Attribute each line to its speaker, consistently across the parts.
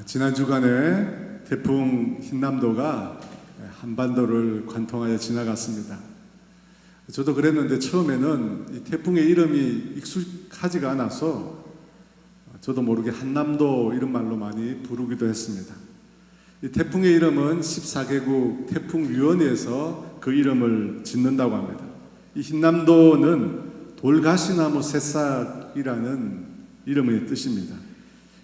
Speaker 1: 지난 주간에 태풍 흰남도가 한반도를 관통하여 지나갔습니다. 저도 그랬는데 처음에는 이 태풍의 이름이 익숙하지가 않아서 저도 모르게 한남도 이런 말로 많이 부르기도 했습니다. 이 태풍의 이름은 14개국 태풍위원회에서 그 이름을 짓는다고 합니다. 이 흰남도는 돌가시나무 새싹이라는 이름의 뜻입니다.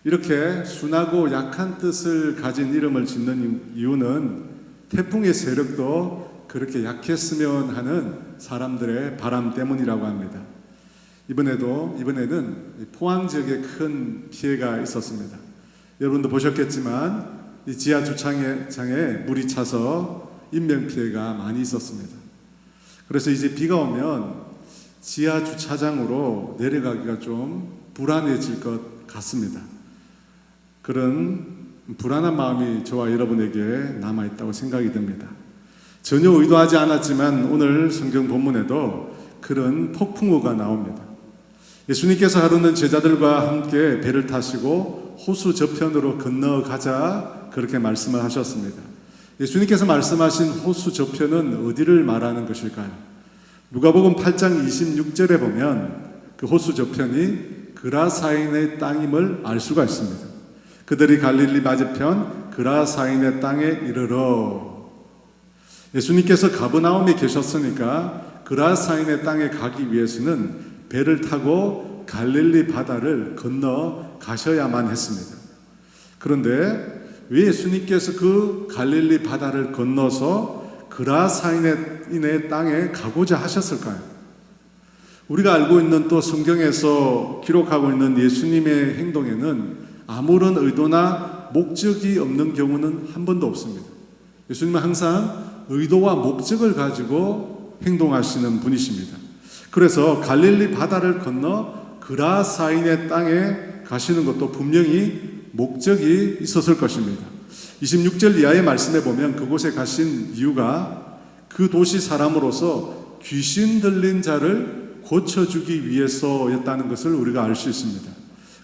Speaker 1: 이렇게 순하고 약한 뜻을 가진 이름을 짓는 이유는 태풍의 세력도 그렇게 약했으면 하는 사람들의 바람 때문이라고 합니다. 이번에는 포항 지역에 큰 피해가 있었습니다. 여러분도 보셨겠지만 이 지하 주차장에 물이 차서 인명피해가 많이 있었습니다. 그래서 이제 비가 오면 지하 주차장으로 내려가기가 좀 불안해질 것 같습니다. 그런 불안한 마음이 저와 여러분에게 남아있다고 생각이 듭니다. 전혀 의도하지 않았지만 오늘 성경 본문에도 그런 폭풍우가 나옵니다. 예수님께서 하루는 제자들과 함께 배를 타시고 호수 저편으로 건너가자 그렇게 말씀을 하셨습니다. 예수님께서 말씀하신 호수 저편은 어디를 말하는 것일까요? 누가복음 8장 26절에 보면 그 호수 저편이 그라사인의 땅임을 알 수가 있습니다. 그들이 갈릴리 맞은편 그라사인의 땅에 이르러, 예수님께서 가버나움에 계셨으니까 그라사인의 땅에 가기 위해서는 배를 타고 갈릴리 바다를 건너 가셔야만 했습니다. 그런데 왜 예수님께서 그 갈릴리 바다를 건너서 그라사인의 땅에 가고자 하셨을까요? 우리가 알고 있는 또 성경에서 기록하고 있는 예수님의 행동에는 아무런 의도나 목적이 없는 경우는 한 번도 없습니다. 예수님은 항상 의도와 목적을 가지고 행동하시는 분이십니다. 그래서 갈릴리 바다를 건너 그라사인의 땅에 가시는 것도 분명히 목적이 있었을 것입니다. 26절 이하의 말씀에 보면 그곳에 가신 이유가 그 도시 사람으로서 귀신 들린 자를 고쳐주기 위해서였다는 것을 우리가 알 수 있습니다.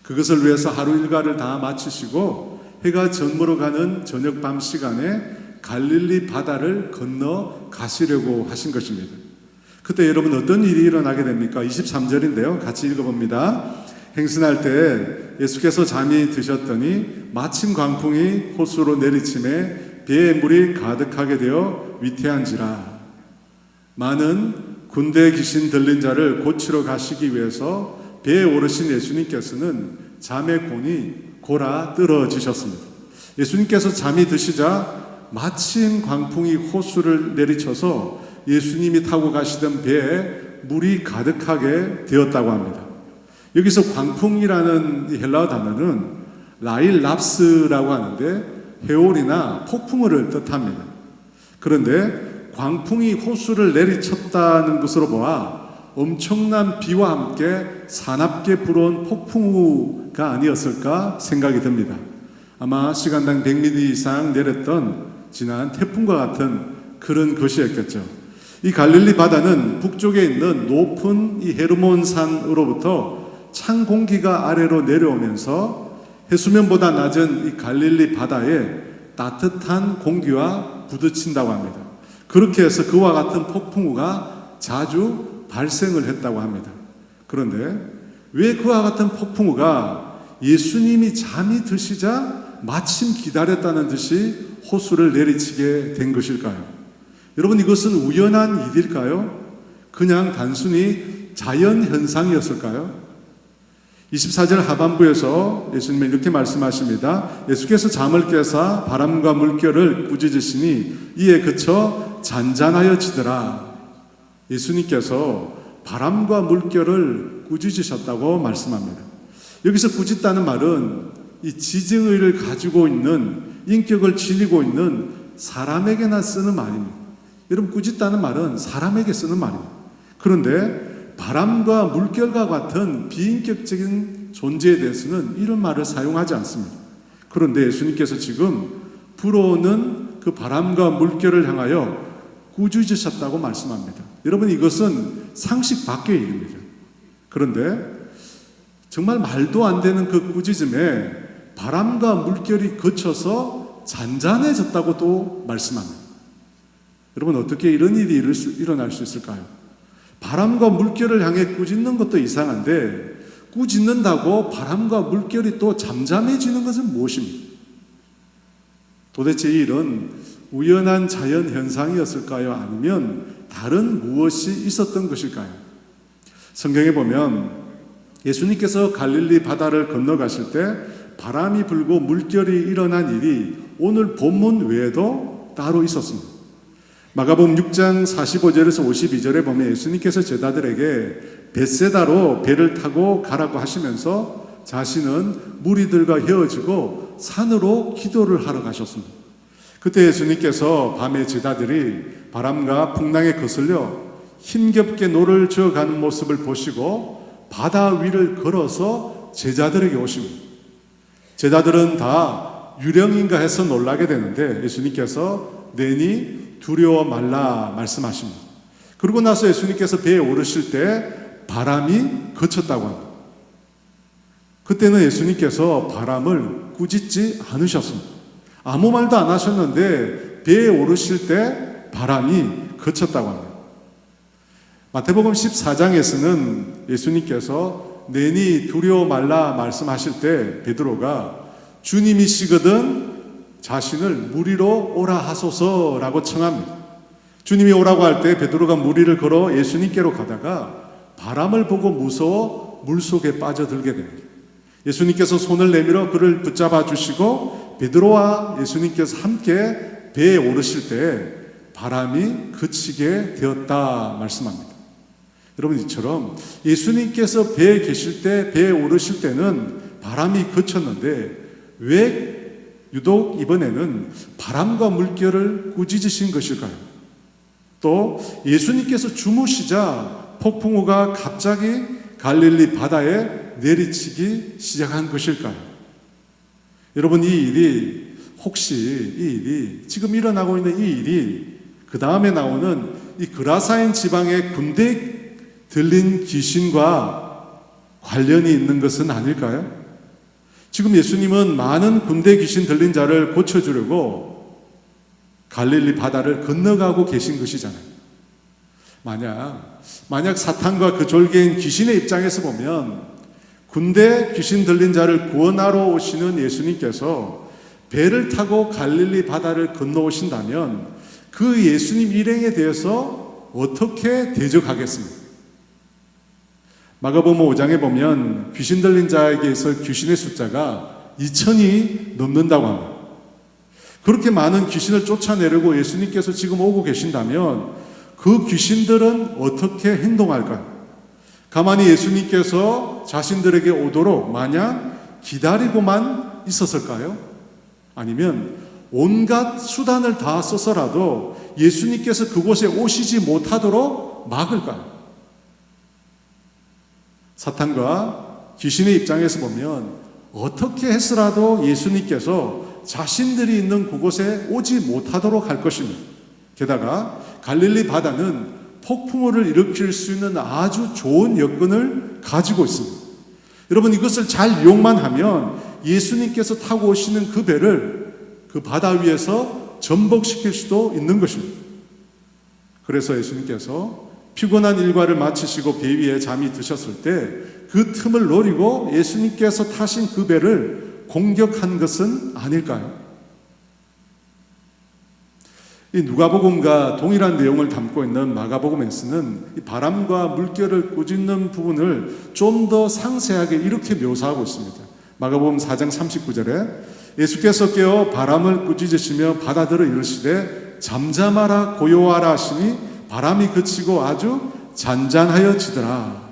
Speaker 1: 그것을 위해서 하루 일과를 다 마치시고 해가 저물어 가는 저녁 밤 시간에 갈릴리 바다를 건너 가시려고 하신 것입니다. 그때 여러분 어떤 일이 일어나게 됩니까? 23절인데요. 같이 읽어봅니다. 행진할 때 예수께서 잠이 드셨더니 마침 광풍이 호수로 내리침에 배에 물이 가득하게 되어 위태한지라. 많은 군대 귀신 들린 자를 고치러 가시기 위해서 배에 오르신 예수님께서는 잠의 곤이 골아 떨어지셨습니다. 예수님께서 잠이 드시자 마침 광풍이 호수를 내리쳐서 예수님이 타고 가시던 배에 물이 가득하게 되었다고 합니다. 여기서 광풍이라는 이 헬라어 단어는 라일랍스라고 하는데 해올이나 폭풍우를 뜻합니다. 그런데 광풍이 호수를 내리쳤다는 것으로 보아 엄청난 비와 함께 사납게 불어온 폭풍우가 아니었을까 생각이 듭니다. 아마 시간당 100mm 이상 내렸던 지난 태풍과 같은 그런 것이었겠죠. 이 갈릴리 바다는 북쪽에 있는 높은 이 헤르몬 산으로부터 찬 공기가 아래로 내려오면서 해수면보다 낮은 이 갈릴리 바다에 따뜻한 공기와 부딪힌다고 합니다. 그렇게 해서 그와 같은 폭풍우가 자주 발생을 했다고 합니다. 그런데 왜 그와 같은 폭풍우가 예수님이 잠이 드시자 마침 기다렸다는 듯이 호수를 내리치게 된 것일까요? 여러분, 이것은 우연한 일일까요? 그냥 단순히 자연현상이었을까요? 24절 하반부에서 예수님은 이렇게 말씀하십니다. 예수께서 잠을 깨사 바람과 물결을 꾸짖으시니 이에 그쳐 잔잔하여지더라. 예수님께서 바람과 물결을 꾸짖으셨다고 말씀합니다. 여기서 꾸짖다는 말은 이 지정의를 가지고 있는, 인격을 지니고 있는 사람에게나 쓰는 말입니다. 여러분, 꾸짖다는 말은 사람에게 쓰는 말입니다. 그런데 바람과 물결과 같은 비인격적인 존재에 대해서는 이런 말을 사용하지 않습니다. 그런데 예수님께서 지금 불어오는 그 바람과 물결을 향하여 꾸짖으셨다고 말씀합니다. 여러분, 이것은 상식 밖의 일입니다. 그런데 정말 말도 안 되는 그 꾸짖음에 바람과 물결이 거쳐서 잔잔해졌다고 또 말씀합니다. 여러분, 어떻게 이런 일이 일어날 수 있을까요? 바람과 물결을 향해 꾸짖는 것도 이상한데 꾸짖는다고 바람과 물결이 또 잠잠해지는 것은 무엇입니까? 도대체 이 일은 우연한 자연 현상이었을까요? 아니면 다른 무엇이 있었던 것일까요? 성경에 보면 예수님께서 갈릴리 바다를 건너가실 때 바람이 불고 물결이 일어난 일이 오늘 본문 외에도 따로 있었습니다. 마가복음 6장 45절에서 52절에 보면 예수님께서 제자들에게 벳세다로 배를 타고 가라고 하시면서 자신은 무리들과 헤어지고 산으로 기도를 하러 가셨습니다. 그때 예수님께서 밤에 제자들이 바람과 풍랑에 거슬려 힘겹게 노를 저어가는 모습을 보시고 바다 위를 걸어서 제자들에게 오십니다. 제자들은 다 유령인가 해서 놀라게 되는데 예수님께서 내니 두려워 말라 말씀하십니다. 그러고 나서 예수님께서 배에 오르실 때 바람이 그쳤다고 합니다. 그때는 예수님께서 바람을 꾸짖지 않으셨습니다. 아무 말도 안 하셨는데 배에 오르실 때 바람이 그쳤다고 합니다. 마태복음 14장에서는 예수님께서 내니 두려워 말라 말씀하실 때 베드로가 주님이시거든 자신을 무리로 오라 하소서라고 청합니다. 주님이 오라고 할 때 베드로가 무리를 걸어 예수님께로 가다가 바람을 보고 무서워 물속에 빠져들게 됩니다. 예수님께서 손을 내밀어 그를 붙잡아 주시고 베드로와 예수님께서 함께 배에 오르실 때 바람이 그치게 되었다 말씀합니다. 여러분, 이처럼 예수님께서 배에 계실 때, 배에 오르실 때는 바람이 그쳤는데 왜 유독 이번에는 바람과 물결을 꾸짖으신 것일까요? 또 예수님께서 주무시자 폭풍우가 갑자기 갈릴리 바다에 내리치기 시작한 것일까요? 여러분, 이 일이 지금 일어나고 있는 이 일이 그 다음에 나오는 이 그라사인 지방의 군대에 들린 귀신과 관련이 있는 것은 아닐까요? 지금 예수님은 많은 군대 귀신 들린 자를 고쳐주려고 갈릴리 바다를 건너가고 계신 것이잖아요. 만약 사탄과 그 졸개인 귀신의 입장에서 보면 군대 귀신 들린 자를 구원하러 오시는 예수님께서 배를 타고 갈릴리 바다를 건너오신다면 그 예수님 일행에 대해서 어떻게 대적하겠습니까? 마가복음 5장에 보면 귀신 들린 자에게서 귀신의 숫자가 2,000이 넘는다고 합니다. 그렇게 많은 귀신을 쫓아내려고 예수님께서 지금 오고 계신다면 그 귀신들은 어떻게 행동할까요? 가만히 예수님께서 자신들에게 오도록 마냥 기다리고만 있었을까요? 아니면 온갖 수단을 다 써서라도 예수님께서 그곳에 오시지 못하도록 막을까요? 사탄과 귀신의 입장에서 보면 어떻게 해서라도 예수님께서 자신들이 있는 그곳에 오지 못하도록 할 것입니다. 게다가 갈릴리 바다는 폭풍우를 일으킬 수 있는 아주 좋은 여건을 가지고 있습니다. 여러분, 이것을 잘 이용만 하면 예수님께서 타고 오시는 그 배를 그 바다 위에서 전복시킬 수도 있는 것입니다. 그래서 예수님께서 피곤한 일과를 마치시고 배 위에 잠이 드셨을 때 그 틈을 노리고 예수님께서 타신 그 배를 공격한 것은 아닐까요? 이 누가복음과 동일한 내용을 담고 있는 마가복음에서는 이 바람과 물결을 꾸짖는 부분을 좀 더 상세하게 이렇게 묘사하고 있습니다. 마가복음 4장 39절에 예수께서 깨어 바람을 꾸짖으시며 바다들을 이르시되 잠잠하라 고요하라 하시니 바람이 그치고 아주 잔잔하여지더라.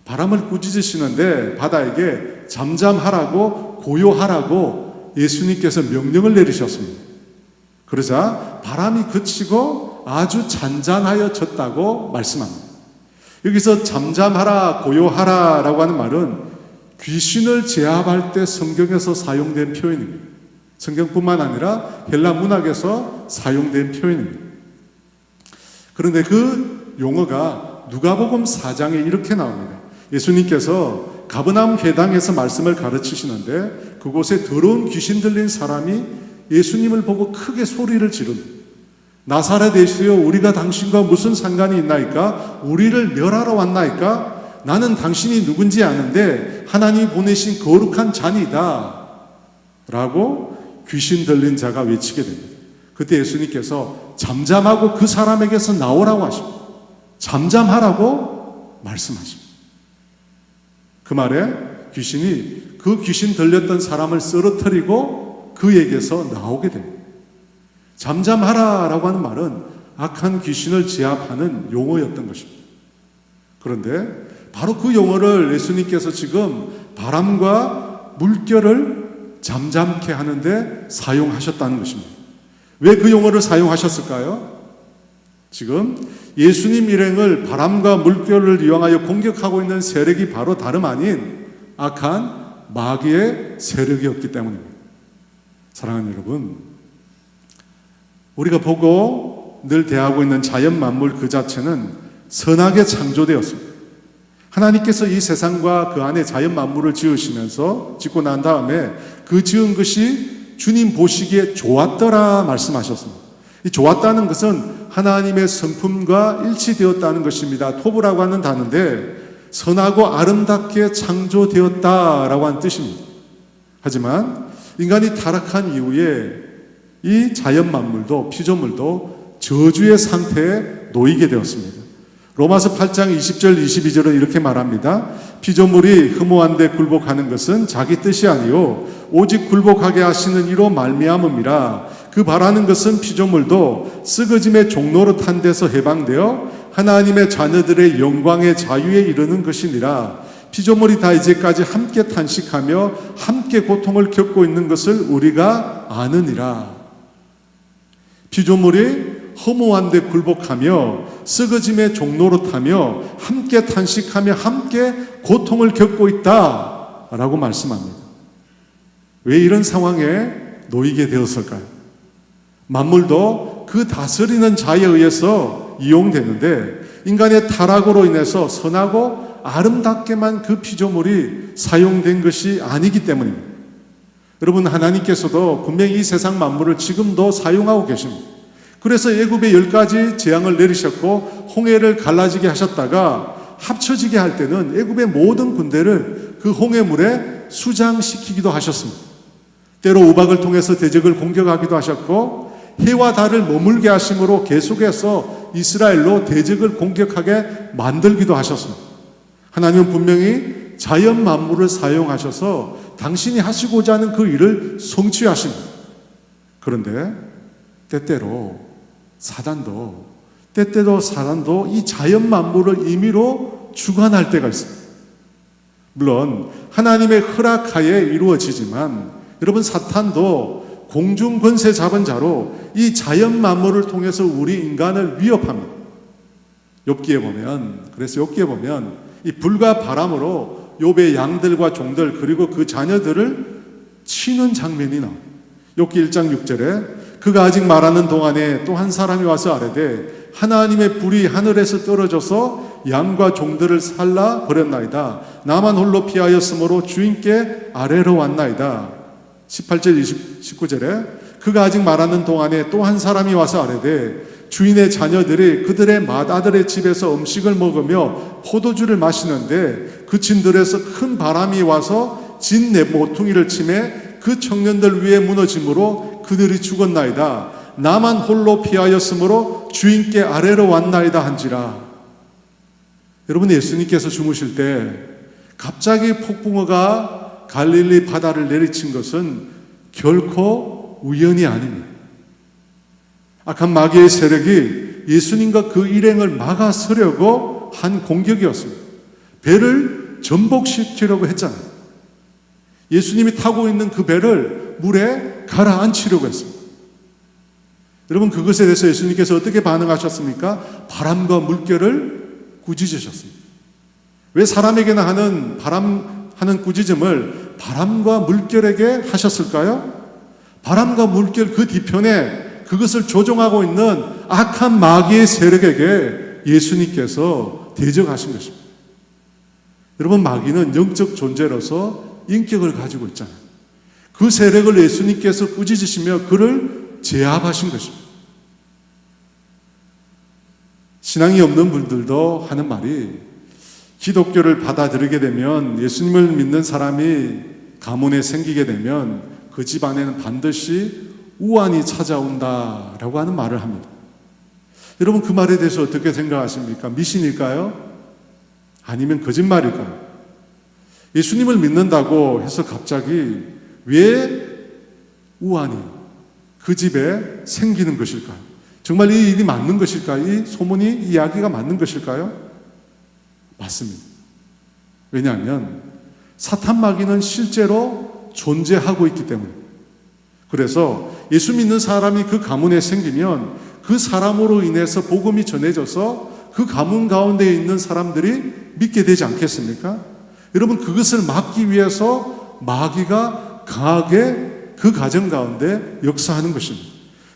Speaker 1: 바람을 꾸짖으시는데 바다에게 잠잠하라고 고요하라고 예수님께서 명령을 내리셨습니다. 그러자 바람이 그치고 아주 잔잔하여졌다고 말씀합니다. 여기서 잠잠하라 고요하라 라고 하는 말은 귀신을 제압할 때 성경에서 사용된 표현입니다. 성경뿐만 아니라 헬라 문학에서 사용된 표현입니다. 그런데 그 용어가 누가복음 4장에 이렇게 나옵니다. 예수님께서 가버나움 회당에서 말씀을 가르치시는데 그곳에 더러운 귀신 들린 사람이 예수님을 보고 크게 소리를 지른, 나사렛 예수여, 우리가 당신과 무슨 상관이 있나이까? 우리를 멸하러 왔나이까? 나는 당신이 누군지 아는데 하나님이 보내신 거룩한 자니다 라고 귀신 들린 자가 외치게 됩니다. 그때 예수님께서 잠잠하고 그 사람에게서 나오라고 하십니다. 잠잠하라고 말씀하십니다. 그 말에 귀신이 그 귀신 들렸던 사람을 쓰러뜨리고 그에게서 나오게 됩니다. 잠잠하라라고 하는 말은 악한 귀신을 제압하는 용어였던 것입니다. 그런데 바로 그 용어를 예수님께서 지금 바람과 물결을 잠잠케 하는데 사용하셨다는 것입니다. 왜 그 용어를 사용하셨을까요? 지금 예수님 일행을 바람과 물결을 이용하여 공격하고 있는 세력이 바로 다름 아닌 악한 마귀의 세력이었기 때문입니다. 사랑하는 여러분, 우리가 보고 늘 대하고 있는 자연 만물 그 자체는 선하게 창조되었습니다. 하나님께서 이 세상과 그 안에 자연 만물을 짓고 난 다음에 그 지은 것이 주님 보시기에 좋았더라 말씀하셨습니다. 이 좋았다는 것은 하나님의 성품과 일치되었다는 것입니다. 토브라고 하는 단어인데 선하고 아름답게 창조되었다라고 하는 뜻입니다. 하지만 인간이 타락한 이후에 이 자연 만물도 피조물도 저주의 상태에 놓이게 되었습니다. 로마서 8장 20절 22절은 이렇게 말합니다. 피조물이 허무한데 굴복하는 것은 자기 뜻이 아니요 오직 굴복하게 하시는 이로 말미암음이라. 그 바라는 것은 피조물도 썩어짐의 종로로 탄 데서 해방되어 하나님의 자녀들의 영광의 자유에 이르는 것이니라. 피조물이 다 이제까지 함께 탄식하며 함께 고통을 겪고 있는 것을 우리가 아느니라. 피조물이 허무한데 굴복하며 썩어짐의 종로로 타며 함께 탄식하며 함께 고통을 겪고 있다라고 말씀합니다. 왜 이런 상황에 놓이게 되었을까요? 만물도 그 다스리는 자에 의해서 이용되는데 인간의 타락으로 인해서 선하고 아름답게만 그 피조물이 사용된 것이 아니기 때문입니다. 여러분, 하나님께서도 분명히 이 세상 만물을 지금도 사용하고 계십니다. 그래서 애굽에 10가지 재앙을 내리셨고 홍해를 갈라지게 하셨다가 합쳐지게 할 때는 애굽의 모든 군대를 그 홍해물에 수장시키기도 하셨습니다. 때로 우박을 통해서 대적을 공격하기도 하셨고 해와 달을 머물게 하심으로 계속해서 이스라엘로 대적을 공격하게 만들기도 하셨습니다. 하나님은 분명히 자연 만물을 사용하셔서 당신이 하시고자 하는 그 일을 성취하십니다. 그런데 때때로 사단도 이 자연 만물을 임의로 주관할 때가 있습니다. 물론 하나님의 허락하에 이루어지지만 여러분, 사탄도 공중 권세 잡은 자로 이 자연 만물을 통해서 우리 인간을 위협합니다. 욥기에 보면 이 불과 바람으로 욥의 양들과 종들 그리고 그 자녀들을 치는 장면이 나옵니다. 욥기 1장 6절에 그가 아직 말하는 동안에 또 한 사람이 와서 아뢰되 하나님의 불이 하늘에서 떨어져서 양과 종들을 살라 버렸나이다. 나만 홀로 피하였으므로 주인께 아뢰러 왔나이다. 18절 19절에 그가 아직 말하는 동안에 또 한 사람이 와서 아뢰되 주인의 자녀들이 그들의 맏아들의 집에서 음식을 먹으며 포도주를 마시는데 그 진들에서 큰 바람이 와서 진 모퉁이를 치매 그 청년들 위에 무너짐으로 그들이 죽었나이다. 나만 홀로 피하였으므로 주인께 아뢰러 왔나이다 한지라. 여러분, 예수님께서 주무실 때 갑자기 폭풍우가 갈릴리 바다를 내리친 것은 결코 우연이 아닙니다. 악한 마귀의 세력이 예수님과 그 일행을 막아서려고 한 공격이었습니다. 배를 전복시키려고 했잖아요. 예수님이 타고 있는 그 배를 물에 가라앉히려고 했습니다. 여러분, 그것에 대해서 예수님께서 어떻게 반응하셨습니까? 바람과 물결을 꾸짖으셨습니다. 왜 사람에게나 하는 꾸짖음을 바람과 물결에게 하셨을까요? 바람과 물결 그 뒤편에 그것을 조종하고 있는 악한 마귀의 세력에게 예수님께서 대적하신 것입니다. 여러분, 마귀는 영적 존재로서 인격을 가지고 있잖아요. 그 세력을 예수님께서 꾸짖으시며 그를 제압하신 것입니다. 신앙이 없는 분들도 하는 말이, 기독교를 받아들이게 되면, 예수님을 믿는 사람이 가문에 생기게 되면 그 집안에는 반드시 우환이 찾아온다라고 하는 말을 합니다. 여러분, 그 말에 대해서 어떻게 생각하십니까? 미신일까요? 아니면 거짓말일까요? 예수님을 믿는다고 해서 갑자기 왜 우환이 그 집에 생기는 것일까요? 정말 이 일이 맞는 것일까요? 이 소문이, 이 이야기가 맞는 것일까요? 맞습니다. 왜냐하면 사탄 마귀는 실제로 존재하고 있기 때문에. 그래서 예수 믿는 사람이 그 가문에 생기면 그 사람으로 인해서 복음이 전해져서 그 가문 가운데 있는 사람들이 믿게 되지 않겠습니까? 여러분, 그것을 막기 위해서 마귀가 강하게 그 가정 가운데 역사하는 것입니다.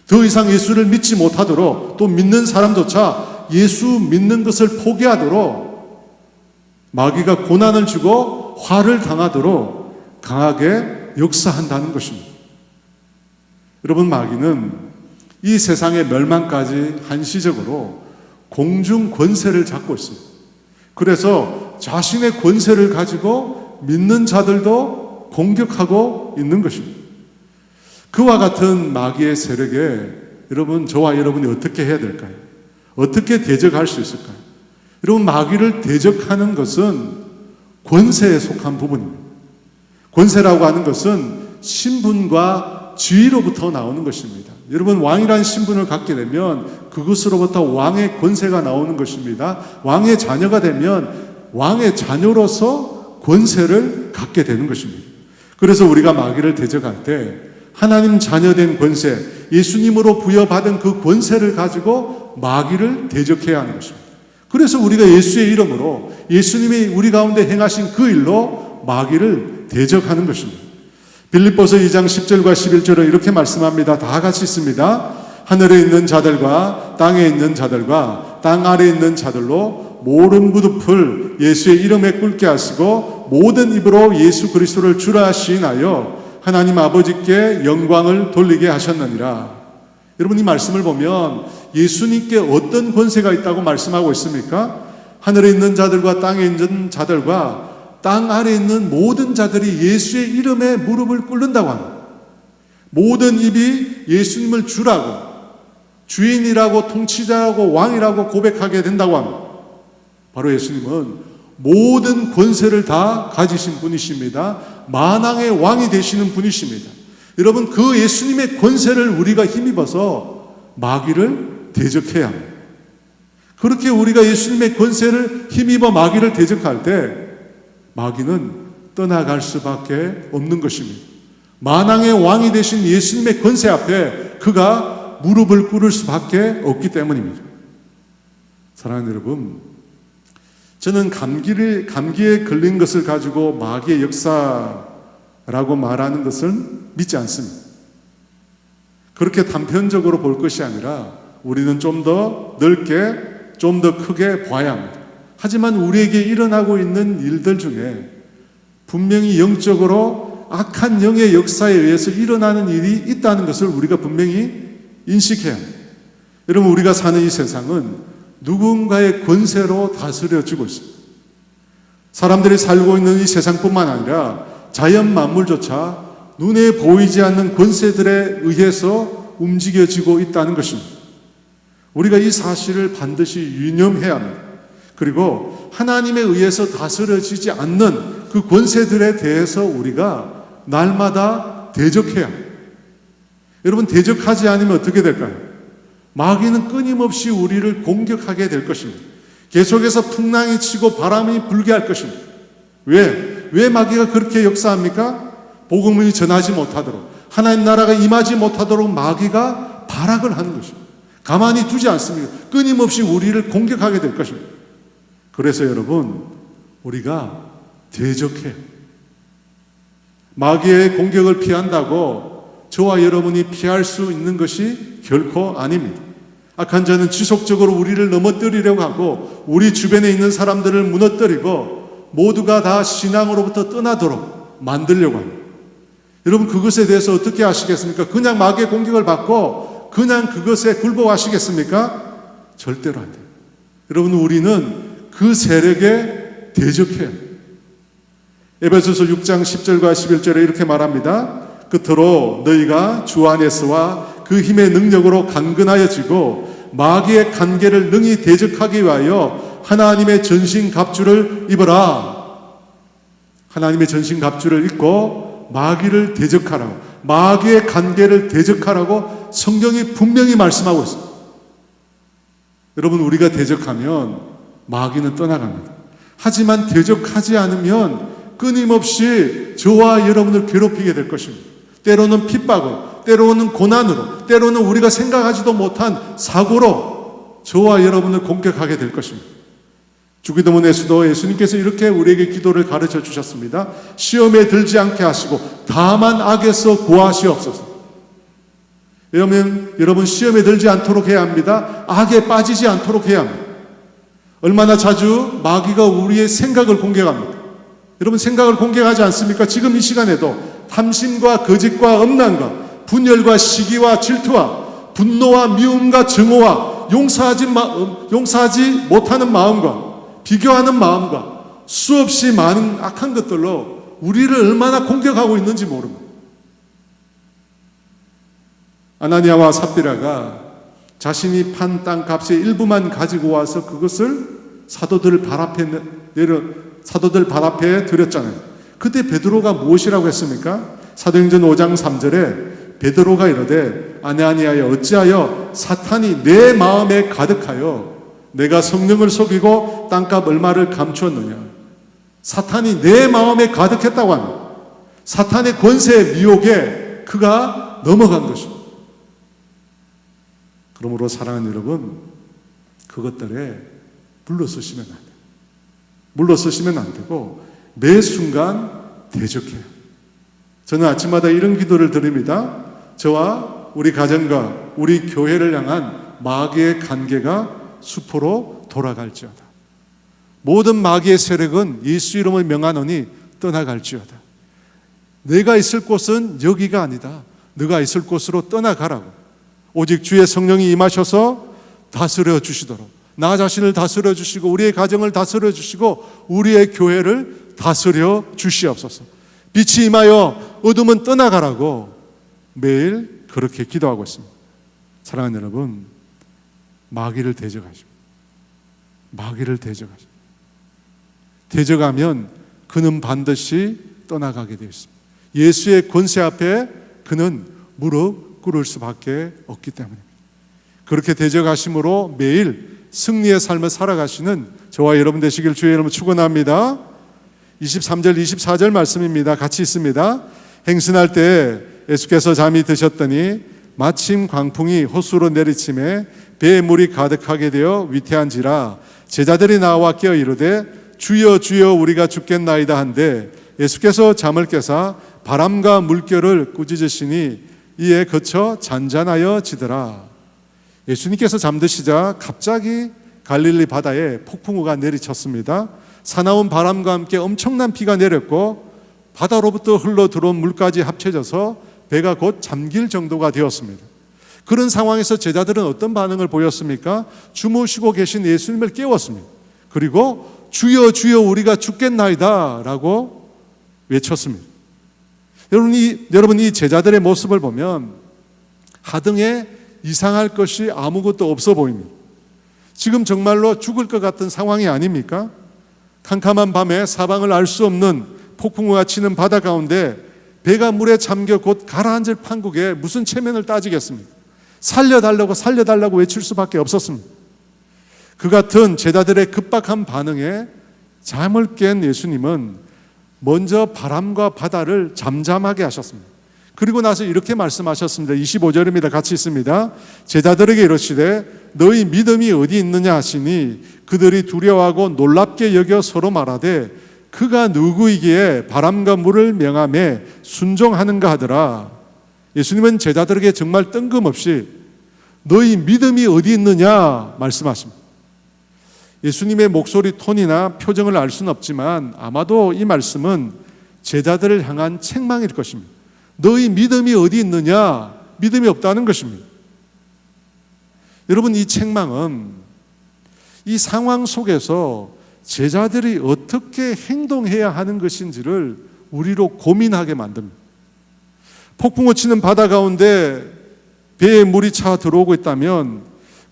Speaker 1: 더 이상 예수를 믿지 못하도록, 또 믿는 사람조차 예수 믿는 것을 포기하도록 마귀가 고난을 주고 화를 당하도록 강하게 역사한다는 것입니다. 여러분, 마귀는 이 세상의 멸망까지 한시적으로 공중 권세를 잡고 있습니다. 그래서 자신의 권세를 가지고 믿는 자들도 공격하고 있는 것입니다. 그와 같은 마귀의 세력에 여러분, 저와 여러분이 어떻게 해야 될까요? 어떻게 대적할 수 있을까요? 여러분, 마귀를 대적하는 것은 권세에 속한 부분입니다. 권세라고 하는 것은 신분과 지위로부터 나오는 것입니다. 여러분, 왕이라는 신분을 갖게 되면 그것으로부터 왕의 권세가 나오는 것입니다. 왕의 자녀가 되면 왕의 자녀로서 권세를 갖게 되는 것입니다. 그래서 우리가 마귀를 대적할 때 하나님 자녀된 권세, 예수님으로 부여받은 그 권세를 가지고 마귀를 대적해야 하는 것입니다. 그래서 우리가 예수의 이름으로, 예수님이 우리 가운데 행하신 그 일로 마귀를 대적하는 것입니다. 빌립보서 2장 10절과 11절은 이렇게 말씀합니다. 다 같이 있습니다. 하늘에 있는 자들과 땅에 있는 자들과 땅 아래에 있는 자들로 모든 무릎을 예수의 이름에 꿇게 하시고 모든 입으로 예수 그리스도를 주라 시인하여 하나님 아버지께 영광을 돌리게 하셨느니라. 여러분, 이 말씀을 보면 예수님께 어떤 권세가 있다고 말씀하고 있습니까? 하늘에 있는 자들과 땅에 있는 자들과 땅 아래에 있는 모든 자들이 예수의 이름에 무릎을 꿇는다고 합니다. 모든 입이 예수님을 주라고, 주인이라고, 통치자라고, 왕이라고 고백하게 된다고 합니다. 바로 예수님은 모든 권세를 다 가지신 분이십니다. 만왕의 왕이 되시는 분이십니다. 여러분, 그 예수님의 권세를 우리가 힘입어서 마귀를 대적해야 합니다. 그렇게 우리가 예수님의 권세를 힘입어 마귀를 대적할 때 마귀는 떠나갈 수밖에 없는 것입니다. 만왕의 왕이 되신 예수님의 권세 앞에 그가 무릎을 꿇을 수밖에 없기 때문입니다. 사랑하는 여러분, 저는 감기에 걸린 것을 가지고 마귀의 역사라고 말하는 것을 믿지 않습니다. 그렇게 단편적으로 볼 것이 아니라 우리는 좀 더 넓게, 좀 더 크게 봐야 합니다. 하지만 우리에게 일어나고 있는 일들 중에 분명히 영적으로 악한 영의 역사에 의해서 일어나는 일이 있다는 것을 우리가 분명히 인식해야 합니다. 여러분, 우리가 사는 이 세상은 누군가의 권세로 다스려지고 있습니다. 사람들이 살고 있는 이 세상뿐만 아니라 자연 만물조차 눈에 보이지 않는 권세들에 의해서 움직여지고 있다는 것입니다. 우리가 이 사실을 반드시 유념해야 합니다. 그리고 하나님에 의해서 다스려지지 않는 그 권세들에 대해서 우리가 날마다 대적해야 합니다. 여러분, 대적하지 않으면 어떻게 될까요? 마귀는 끊임없이 우리를 공격하게 될 것입니다. 계속해서 풍랑이 치고 바람이 불게 할 것입니다. 왜 마귀가 그렇게 역사합니까? 복음을 전하지 못하도록, 하나님 나라가 임하지 못하도록 마귀가 발악을 하는 것입니다. 가만히 두지 않습니다. 끊임없이 우리를 공격하게 될 것입니다. 그래서 여러분, 우리가 대적해요. 마귀의 공격을 피한다고 저와 여러분이 피할 수 있는 것이 결코 아닙니다. 악한 자는 지속적으로 우리를 넘어뜨리려고 하고 우리 주변에 있는 사람들을 무너뜨리고 모두가 다 신앙으로부터 떠나도록 만들려고 합니다. 여러분, 그것에 대해서 어떻게 하시겠습니까? 그냥 마귀의 공격을 받고 그냥 그것에 굴복하시겠습니까? 절대로 안 돼요. 여러분, 우리는 그 세력에 대적해요. 에베소서 6장 10절과 11절에 이렇게 말합니다. 끝으로 너희가 주 안에서와 그 힘의 능력으로 강건하여지고 마귀의 간계를 능히 대적하기 위하여 하나님의 전신갑주를 입어라. 하나님의 전신갑주를 입고 마귀를 대적하라고, 마귀의 간계를 대적하라고 성경이 분명히 말씀하고 있습니다. 여러분, 우리가 대적하면 마귀는 떠나갑니다. 하지만 대적하지 않으면 끊임없이 저와 여러분을 괴롭히게 될 것입니다. 때로는 핍박으로, 때로는 고난으로, 때로는 우리가 생각하지도 못한 사고로 저와 여러분을 공격하게 될 것입니다. 주기도문에서도 예수님께서 이렇게 우리에게 기도를 가르쳐 주셨습니다. 시험에 들지 않게 하시고 다만 악에서 구하시옵소서. 여러분, 시험에 들지 않도록 해야 합니다. 악에 빠지지 않도록 해야 합니다. 얼마나 자주 마귀가 우리의 생각을 공격합니까? 여러분, 생각을 공격하지 않습니까? 지금 이 시간에도 탐심과 거짓과 음란과 분열과 시기와 질투와 분노와 미움과 증오와 용서하지 못하는 마음과 비교하는 마음과 수없이 많은 악한 것들로 우리를 얼마나 공격하고 있는지 모릅니다. 아나니아와 삽비라가 자신이 판 땅값의 일부만 가지고 와서 그것을 사도들 발 앞에 드렸잖아요. 그때 베드로가 무엇이라고 했습니까? 사도행전 5장 3절에 베드로가 이르되 아나니아여 어찌하여 사탄이 내 마음에 가득하여 내가 성령을 속이고 땅값 얼마를 감추었느냐. 사탄이 내 마음에 가득했다고 합니다. 사탄의 권세의 미혹에 그가 넘어간 것입니다. 그러므로 사랑하는 여러분, 그것들에 물러서시면 안 돼요. 물러서시면 안 되고 매 순간 대적해요. 저는 아침마다 이런 기도를 드립니다. 저와 우리 가정과 우리 교회를 향한 마귀의 관계가 수포로 돌아갈지어다. 모든 마귀의 세력은 예수 이름을 명하노니 떠나갈지어다. 내가 있을 곳은 여기가 아니다. 네가 있을 곳으로 떠나가라고. 오직 주의 성령이 임하셔서 다스려 주시도록, 나 자신을 다스려 주시고 우리의 가정을 다스려 주시고 우리의 교회를 다스려 주시옵소서. 빛이 임하여 어둠은 떠나가라고 매일 그렇게 기도하고 있습니다. 사랑하는 여러분, 마귀를 대적하십니다. 마귀를 대적하십니다. 대적하면 그는 반드시 떠나가게 되어 있습니다. 예수의 권세 앞에 그는 무릎 꿇을 수밖에 없기 때문입니다. 그렇게 대적하심으로 매일 승리의 삶을 살아가시는 저와 여러분 되시길 주의 이름으로 축원합니다. 23절 24절 말씀입니다. 같이 있습니다. 행진할 때 예수께서 잠이 드셨더니 마침 광풍이 호수로 내리침에 배에 물이 가득하게 되어 위태한지라 제자들이 나와 깨어 이르되 주여 주여 우리가 죽겠나이다 한데 예수께서 잠을 깨사 바람과 물결을 꾸짖으시니 이에 그쳐 잔잔하여 지더라. 예수님께서 잠드시자 갑자기 갈릴리 바다에 폭풍우가 내리쳤습니다. 사나운 바람과 함께 엄청난 비가 내렸고 바다로부터 흘러 들어온 물까지 합쳐져서 배가 곧 잠길 정도가 되었습니다. 그런 상황에서 제자들은 어떤 반응을 보였습니까? 주무시고 계신 예수님을 깨웠습니다. 그리고 주여 주여 우리가 죽겠나이다 라고 외쳤습니다. 여러분, 이 제자들의 모습을 보면 하등에 이상할 것이 아무것도 없어 보입니다. 지금 정말로 죽을 것 같은 상황이 아닙니까? 캄캄한 밤에 사방을 알 수 없는 폭풍우가 치는 바다 가운데 배가 물에 잠겨 곧 가라앉을 판국에 무슨 체면을 따지겠습니까? 살려달라고 외칠 수밖에 없었습니다. 그 같은 제자들의 급박한 반응에 잠을 깬 예수님은 먼저 바람과 바다를 잠잠하게 하셨습니다. 그리고 나서 이렇게 말씀하셨습니다. 25절입니다. 같이 있습니다. 제자들에게 이르시되 너희 믿음이 어디 있느냐 하시니 그들이 두려워하고 놀랍게 여겨 서로 말하되 그가 누구이기에 바람과 물을 명하며 순종하는가 하더라. 예수님은 제자들에게 정말 뜬금없이 너희 믿음이 어디 있느냐 말씀하십니다. 예수님의 목소리 톤이나 표정을 알 수는 없지만 아마도 이 말씀은 제자들을 향한 책망일 것입니다. 너희 믿음이 어디 있느냐? 믿음이 없다는 것입니다. 여러분, 이 책망은 이 상황 속에서 제자들이 어떻게 행동해야 하는 것인지를 우리로 고민하게 만듭니다. 폭풍우 치는 바다 가운데 배에 물이 차 들어오고 있다면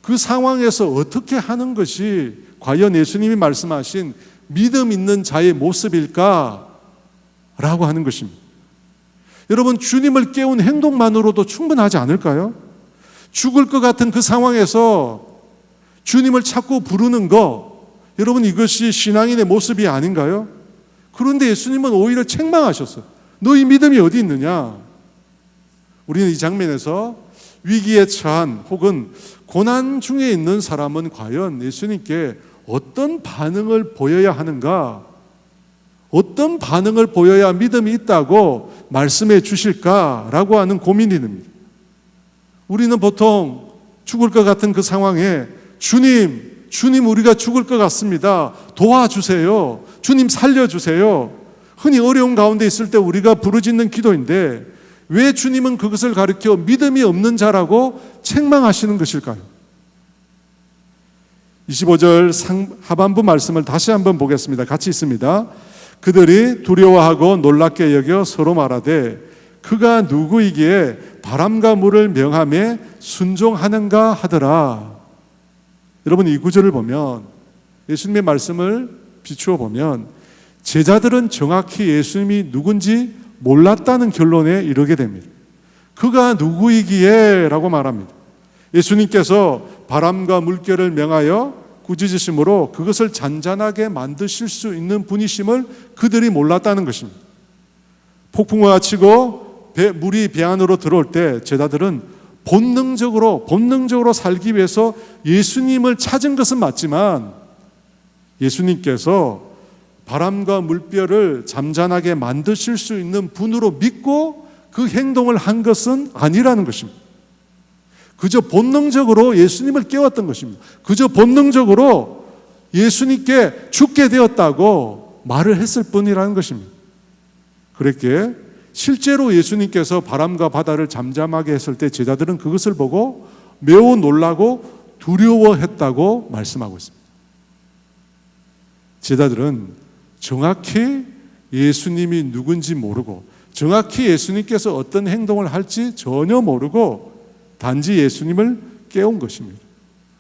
Speaker 1: 그 상황에서 어떻게 하는 것이 과연 예수님이 말씀하신 믿음 있는 자의 모습일까? 라고 하는 것입니다. 여러분, 주님을 깨운 행동만으로도 충분하지 않을까요? 죽을 것 같은 그 상황에서 주님을 찾고 부르는 거, 여러분, 이것이 신앙인의 모습이 아닌가요? 그런데 예수님은 오히려 책망하셨어요. 너희 믿음이 어디 있느냐? 우리는 이 장면에서 위기에 처한 혹은 고난 중에 있는 사람은 과연 예수님께 어떤 반응을 보여야 하는가? 어떤 반응을 보여야 믿음이 있다고 말씀해 주실까라고 하는 고민이 됩니다. 우리는 보통 죽을 것 같은 그 상황에 주님 우리가 죽을 것 같습니다. 도와주세요. 주님 살려주세요. 흔히 어려운 가운데 있을 때 우리가 부르짖는 기도인데 왜 주님은 그것을 가리켜 믿음이 없는 자라고 책망하시는 것일까요? 25절 하반부 말씀을 다시 한번 보겠습니다. 같이 있습니다. 그들이 두려워하고 놀랍게 여겨 서로 말하되 그가 누구이기에 바람과 물을 명하며 순종하는가 하더라. 여러분, 이 구절을 보면 예수님의 말씀을 비추어 보면 제자들은 정확히 예수님이 누군지 몰랐다는 결론에 이르게 됩니다. 그가 누구이기에 라고 말합니다. 예수님께서 바람과 물결을 명하여 꾸짖으심으로 그것을 잔잔하게 만드실 수 있는 분이심을 그들이 몰랐다는 것입니다. 폭풍우가 치고 물이 배 안으로 들어올 때 제자들은 본능적으로 살기 위해서 예수님을 찾은 것은 맞지만 예수님께서 바람과 물결을 잠잠하게 만드실 수 있는 분으로 믿고 그 행동을 한 것은 아니라는 것입니다. 그저 본능적으로 예수님을 깨웠던 것입니다. 그저 본능적으로 예수님께 죽게 되었다고 말을 했을 뿐이라는 것입니다. 그랬기에 실제로 예수님께서 바람과 바다를 잠잠하게 했을 때 제자들은 그것을 보고 매우 놀라고 두려워했다고 말씀하고 있습니다. 제자들은 정확히 예수님이 누군지 모르고 정확히 예수님께서 어떤 행동을 할지 전혀 모르고 단지 예수님을 깨운 것입니다.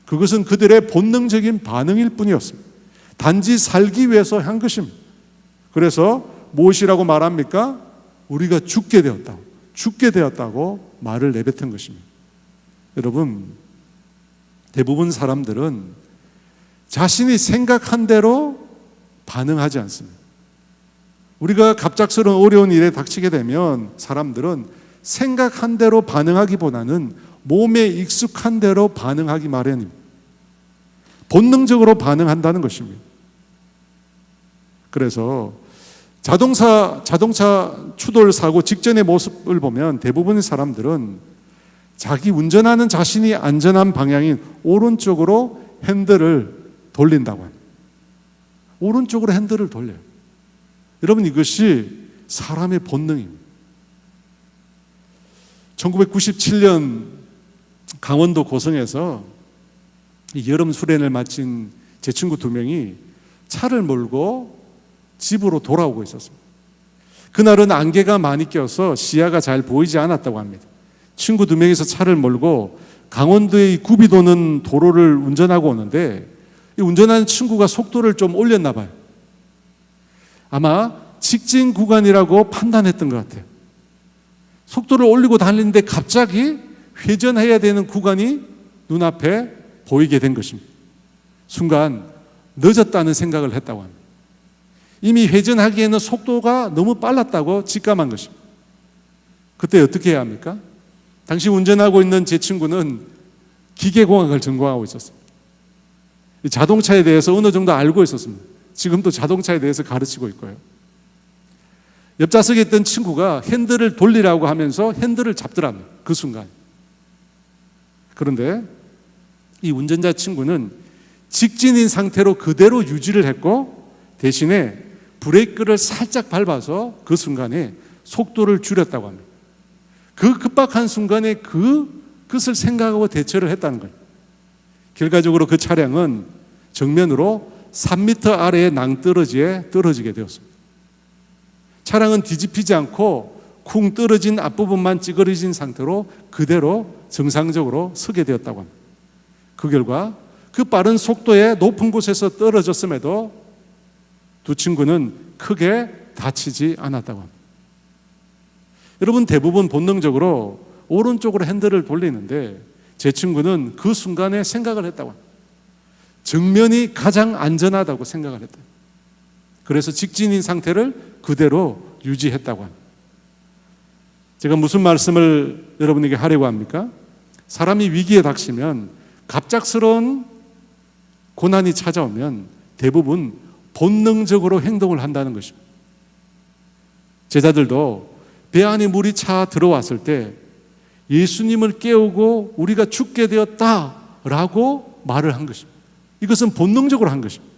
Speaker 1: 그것은 그들의 본능적인 반응일 뿐이었습니다. 단지 살기 위해서 한 것입니다. 그래서 무엇이라고 말합니까? 우리가 죽게 되었다고 말을 내뱉은 것입니다. 여러분, 대부분 사람들은 자신이 생각한 대로 반응하지 않습니다. 우리가 갑작스러운 어려운 일에 닥치게 되면 사람들은 생각한 대로 반응하기보다는 몸에 익숙한 대로 반응하기 마련입니다. 본능적으로 반응한다는 것입니다. 그래서 자동차 추돌 사고 직전의 모습을 보면 대부분의 사람들은 자기 운전하는 자신이 안전한 방향인 오른쪽으로 핸들을 돌린다고 합니다. 오른쪽으로 핸들을 돌려요. 여러분, 이것이 사람의 본능입니다. 1997년 강원도 고성에서 여름 수련을 마친 제 친구 2명이 차를 몰고 집으로 돌아오고 있었습니다. 그날은 안개가 많이 껴서 시야가 잘 보이지 않았다고 합니다. 친구 2명이서 차를 몰고 강원도의 굽이 도는 도로를 운전하고 오는데 이 운전하는 친구가 속도를 좀 올렸나 봐요. 아마 직진 구간이라고 판단했던 것 같아요. 속도를 올리고 달리는데 갑자기 회전해야 되는 구간이 눈앞에 보이게 된 것입니다. 순간 늦었다는 생각을 했다고 합니다. 이미 회전하기에는 속도가 너무 빨랐다고 직감한 것입니다. 그때 어떻게 해야 합니까? 당시 운전하고 있는 제 친구는 기계공학을 전공하고 있었습니다. 자동차에 대해서 어느 정도 알고 있었습니다. 지금도 자동차에 대해서 가르치고 있고요. 옆좌석에 있던 친구가 핸들을 돌리라고 하면서 핸들을 잡더랍니다. 그 순간. 그런데 이 운전자 친구는
Speaker 2: 직진인 상태로 그대로 유지를 했고 대신에 브레이크를 살짝 밟아서 그 순간에 속도를 줄였다고 합니다. 그 급박한 순간에 그것을 생각하고 대처를 했다는 거예요. 결과적으로 그 차량은 정면으로 3m 아래의 낭떠러지에 떨어지게 되었습니다. 차량은 뒤집히지 않고 쿵 떨어진 앞부분만 찌그러진 상태로 그대로 정상적으로 서게 되었다고 합니다. 그 결과 그 빠른 속도에 높은 곳에서 떨어졌음에도 두 친구는 크게 다치지 않았다고 합니다. 여러분, 대부분 본능적으로 오른쪽으로 핸들을 돌리는데 제 친구는 그 순간에 생각을 했다고 합니다. 정면이 가장 안전하다고 생각을 했다. 그래서 직진인 상태를 그대로 유지했다고 합니다. 제가 무슨 말씀을 여러분에게 하려고 합니까? 사람이 위기에 닥치면, 갑작스러운 고난이 찾아오면 대부분 본능적으로 행동을 한다는 것입니다. 제자들도 배 안에 물이 차 들어왔을 때 예수님을 깨우고 우리가 죽게 되었다라고 말을 한 것입니다. 이것은 본능적으로 한 것입니다.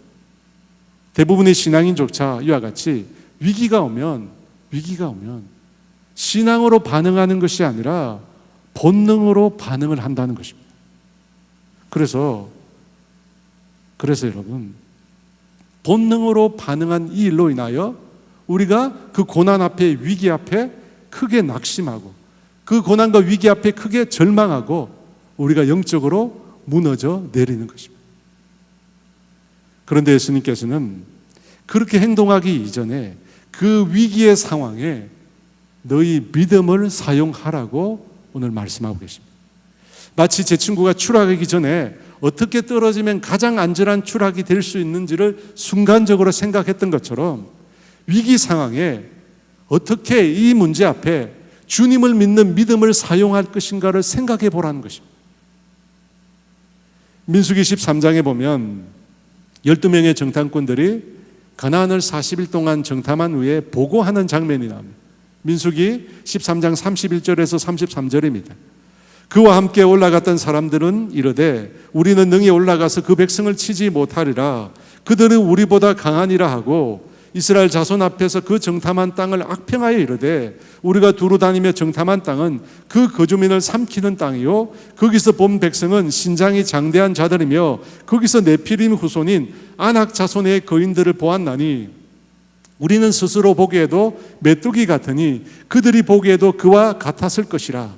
Speaker 2: 대부분의 신앙인조차 이와 같이 위기가 오면 신앙으로 반응하는 것이 아니라 본능으로 반응을 한다는 것입니다. 그래서 여러분, 본능으로 반응한 이 일로 인하여 우리가 그 고난 앞에, 위기 앞에 크게 낙심하고 그 고난과 위기 앞에 크게 절망하고 우리가 영적으로 무너져 내리는 것입니다. 그런데 예수님께서는 그렇게 행동하기 이전에 그 위기의 상황에 너희 믿음을 사용하라고 오늘 말씀하고 계십니다. 마치 제 친구가 추락하기 전에 어떻게 떨어지면 가장 안전한 추락이 될 수 있는지를 순간적으로 생각했던 것처럼 위기 상황에 어떻게 이 문제 앞에 주님을 믿는 믿음을 사용할 것인가를 생각해 보라는 것입니다. 민수기 13장에 보면 12명의 정탐꾼들이 가나안을 40일 동안 정탐한 후에 보고하는 장면이 나옵니다. 민수기 13장 31절에서 33절입니다. 그와 함께 올라갔던 사람들은 이르되 우리는 능히 올라가서 그 백성을 치지 못하리라. 그들은 우리보다 강하니라 하고 이스라엘 자손 앞에서 그 정탐한 땅을 악평하여 이르되 우리가 두루 다니며 정탐한 땅은 그 거주민을 삼키는 땅이요 거기서 본 백성은 신장이 장대한 자들이며 거기서 네피림 후손인 아낙 자손의 거인들을 보았나니 우리는 스스로 보기에도 메뚜기 같으니 그들이 보기에도 그와 같았을 것이라.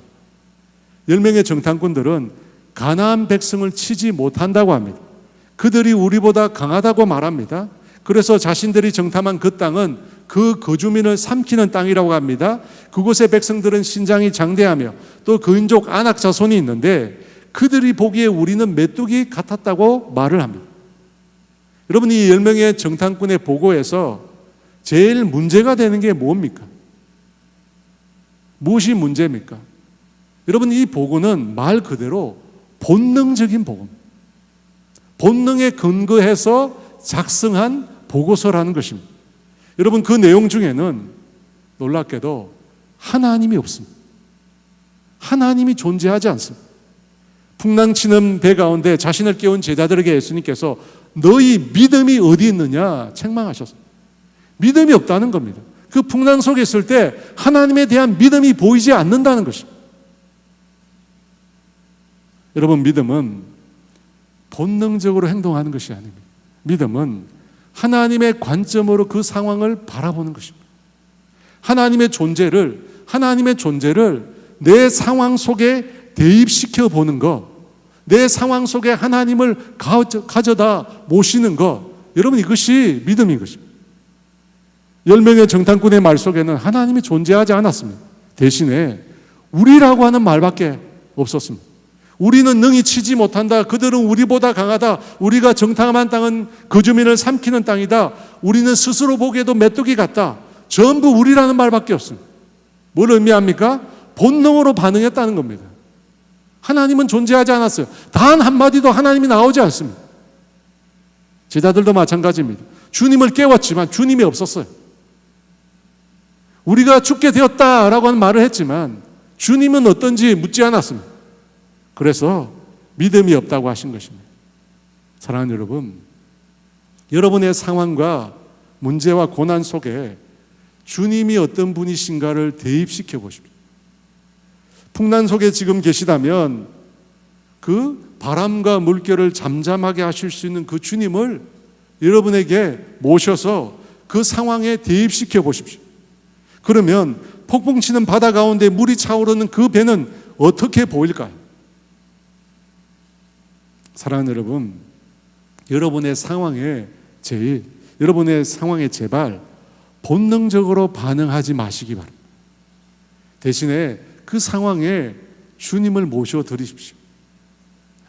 Speaker 2: 10명의 정탐꾼들은 가나안 백성을 치지 못한다고 합니다. 그들이 우리보다 강하다고 말합니다. 그래서 자신들이 정탐한 그 땅은 그 거주민을 삼키는 땅이라고 합니다. 그곳의 백성들은 신장이 장대하며 또 거인족 아낙 자손이 있는데 그들이 보기에 우리는 메뚜기 같았다고 말을 합니다. 여러분, 이 10명의 정탐꾼의 보고에서 제일 문제가 되는 게 뭡니까? 무엇이 문제입니까? 여러분, 이 보고는 말 그대로 본능적인 보고입니다. 본능에 근거해서 작성한 보고서라는 것입니다. 여러분, 그 내용 중에는 놀랍게도 하나님이 없습니다. 하나님이 존재하지 않습니다. 풍랑치는 배 가운데 자신을 깨운 제자들에게 예수님께서 너희 믿음이 어디 있느냐 책망하셨습니다. 믿음이 없다는 겁니다. 그 풍랑 속에 있을 때 하나님에 대한 믿음이 보이지 않는다는 것입니다. 여러분, 믿음은 본능적으로 행동하는 것이 아닙니다. 믿음은 하나님의 관점으로 그 상황을 바라보는 것입니다. 하나님의 존재를 내 상황 속에 대입시켜 보는 것, 내 상황 속에 하나님을 가져다 모시는 것, 여러분, 이것이 믿음인 것입니다. 10명의 정탐꾼의 말 속에는 하나님이 존재하지 않았습니다. 대신에 우리라고 하는 말밖에 없었습니다. 우리는 능히 치지 못한다. 그들은 우리보다 강하다. 우리가 정탐한 땅은 거주민을 삼키는 땅이다. 우리는 스스로 보기에도 메뚜기 같다. 전부 우리라는 말밖에 없습니다. 뭘 의미합니까? 본능으로 반응했다는 겁니다. 하나님은 존재하지 않았어요. 단 한마디도 하나님이 나오지 않습니다. 제자들도 마찬가지입니다. 주님을 깨웠지만 주님이 없었어요. 우리가 죽게 되었다라고 하는 말을 했지만 주님은 어떤지 묻지 않았습니다. 그래서 믿음이 없다고 하신 것입니다. 사랑하는 여러분, 여러분의 상황과 문제와 고난 속에 주님이 어떤 분이신가를 대입시켜 보십시오. 풍랑 속에 지금 계시다면 그 바람과 물결을 잠잠하게 하실 수 있는 그 주님을 여러분에게 모셔서 그 상황에 대입시켜 보십시오. 그러면 폭풍 치는 바다 가운데 물이 차오르는 그 배는 어떻게 보일까요? 사랑하는 여러분, 여러분의 상황에 제발 본능적으로 반응하지 마시기 바랍니다. 대신에 그 상황에 주님을 모셔드리십시오.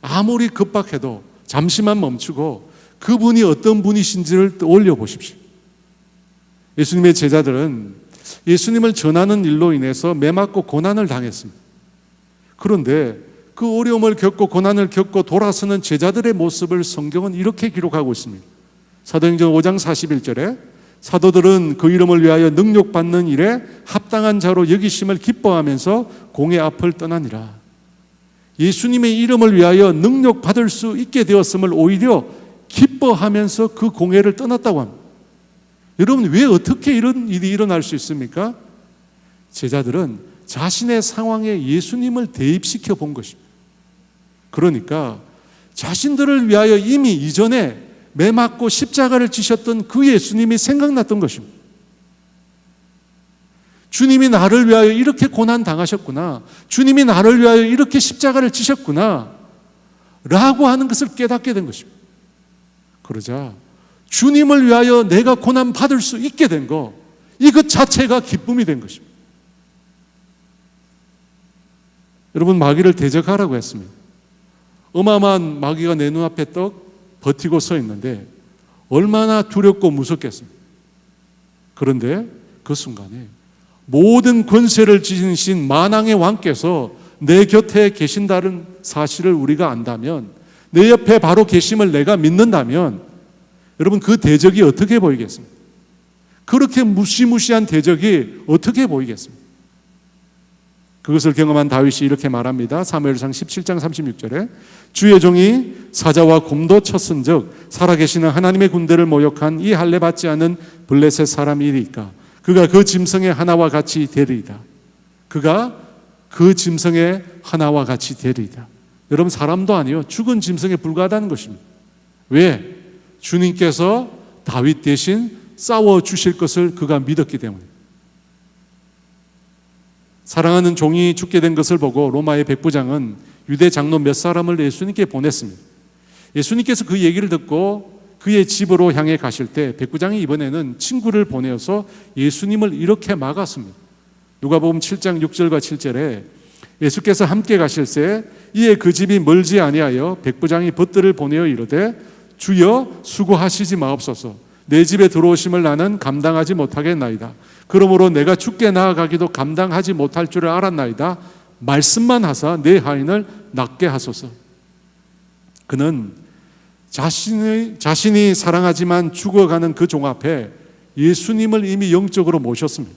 Speaker 2: 아무리 급박해도 잠시만 멈추고 그분이 어떤 분이신지를 떠올려 보십시오. 예수님의 제자들은 예수님을 전하는 일로 인해서 매맞고 고난을 당했습니다. 그런데 그 어려움을 겪고 고난을 겪고 돌아서는 제자들의 모습을 성경은 이렇게 기록하고 있습니다. 사도행전 5장 41절에 사도들은 그 이름을 위하여 능력받는 일에 합당한 자로 여기심을 기뻐하면서 공회 앞을 떠나니라. 예수님의 이름을 위하여 능력받을 수 있게 되었음을 오히려 기뻐하면서 그 공회를 떠났다고 합니다. 여러분, 왜 어떻게 이런 일이 일어날 수 있습니까? 제자들은 자신의 상황에 예수님을 대입시켜 본 것입니다. 그러니까 자신들을 위하여 이미 이전에 매맞고 십자가를 지셨던 그 예수님이 생각났던 것입니다. 주님이 나를 위하여 이렇게 고난 당하셨구나, 주님이 나를 위하여 이렇게 십자가를 지셨구나 라고 하는 것을 깨닫게 된 것입니다. 그러자 주님을 위하여 내가 고난 받을 수 있게 된 거, 이것 자체가 기쁨이 된 것입니다. 여러분, 마귀를 대적하라고 했습니다. 어마어마한 마귀가 내 눈앞에 떡 버티고 서 있는데 얼마나 두렵고 무섭겠습니까? 그런데 그 순간에 모든 권세를 지니신 만왕의 왕께서 내 곁에 계신다는 사실을 우리가 안다면, 내 옆에 바로 계심을 내가 믿는다면, 여러분, 그 대적이 어떻게 보이겠습니까? 그렇게 무시무시한 대적이 어떻게 보이겠습니까? 그것을 경험한 다윗이 이렇게 말합니다. 사무엘상 17장 36절에 주의 종이 사자와 곰도 쳤은즉 살아계시는 하나님의 군대를 모욕한 이 할례 받지 않은 블레셋 사람이리까 그가 그 짐승의 하나와 같이 되리이다. 그가 그 짐승의 하나와 같이 되리이다. 여러분, 사람도 아니요, 죽은 짐승에 불과하다는 것입니다. 왜? 주님께서 다윗 대신 싸워주실 것을 그가 믿었기 때문에. 사랑하는 종이 죽게 된 것을 보고 로마의 백부장은 유대 장로 몇 사람을 예수님께 보냈습니다. 예수님께서 그 얘기를 듣고 그의 집으로 향해 가실 때 백부장이 이번에는 친구를 보내어서 예수님을 이렇게 막았습니다. 누가복음 7장 6절과 7절에 예수께서 함께 가실새 이에 그 집이 멀지 아니하여 백부장이 벗들을 보내어 이르되 주여 수고하시지 마옵소서. 내 집에 들어오심을 나는 감당하지 못하겠나이다. 그러므로 내가 죽게 나아가기도 감당하지 못할 줄을 알았나이다. 말씀만 하사 내 하인을 낫게 하소서. 그는 자신이 사랑하지만 죽어가는 그 종 앞에 예수님을 이미 영적으로 모셨습니다.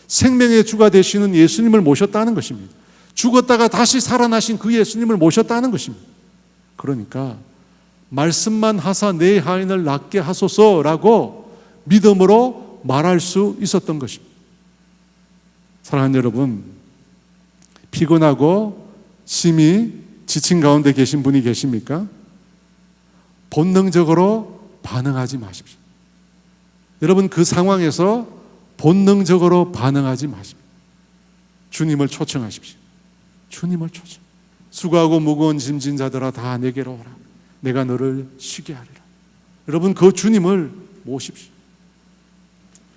Speaker 2: 생명의 주가 되시는 예수님을 모셨다는 것입니다. 죽었다가 다시 살아나신 그 예수님을 모셨다는 것입니다. 그러니까 말씀만 하사 내 하인을 낫게 하소서라고 믿음으로 말할 수 있었던 것입니다. 사랑하는 여러분, 피곤하고 심히 지친 가운데 계신 분이 계십니까? 본능적으로 반응하지 마십시오. 여러분, 그 상황에서 본능적으로 반응하지 마십시오. 주님을 초청하십시오. 주님을 초청. 수고하고 무거운 짐진 자들아 다 내게로 오라. 내가 너를 쉬게 하리라. 여러분, 그 주님을 모십시오.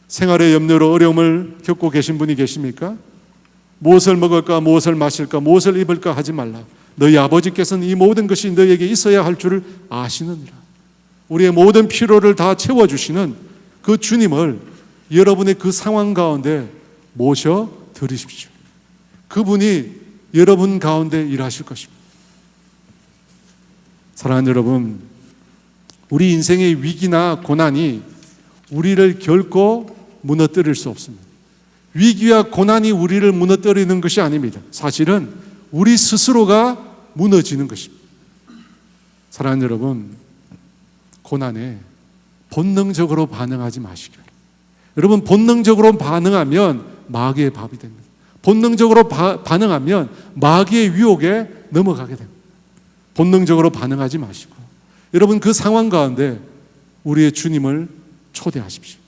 Speaker 2: 생활의 염려로 어려움을 겪고 계신 분이 계십니까? 무엇을 먹을까, 무엇을 마실까, 무엇을 입을까 하지 말라. 너희 아버지께서는 이 모든 것이 너희에게 있어야 할 줄을 아시느니라. 우리의 모든 필요를 다 채워주시는 그 주님을 여러분의 그 상황 가운데 모셔 드리십시오. 그분이 여러분 가운데 일하실 것입니다. 사랑하는 여러분, 우리 인생의 위기나 고난이 우리를 결코 무너뜨릴 수 없습니다. 위기와 고난이 우리를 무너뜨리는 것이 아닙니다. 사실은 우리 스스로가 무너지는 것입니다. 사랑하는 여러분, 고난에 본능적으로 반응하지 마시길. 여러분, 본능적으로 반응하면 마귀의 밥이 됩니다. 본능적으로 반응하면 마귀의 유혹에 넘어가게 됩니다. 본능적으로 반응하지 마시고, 여러분, 그 상황 가운데 우리의 주님을 초대하십시오.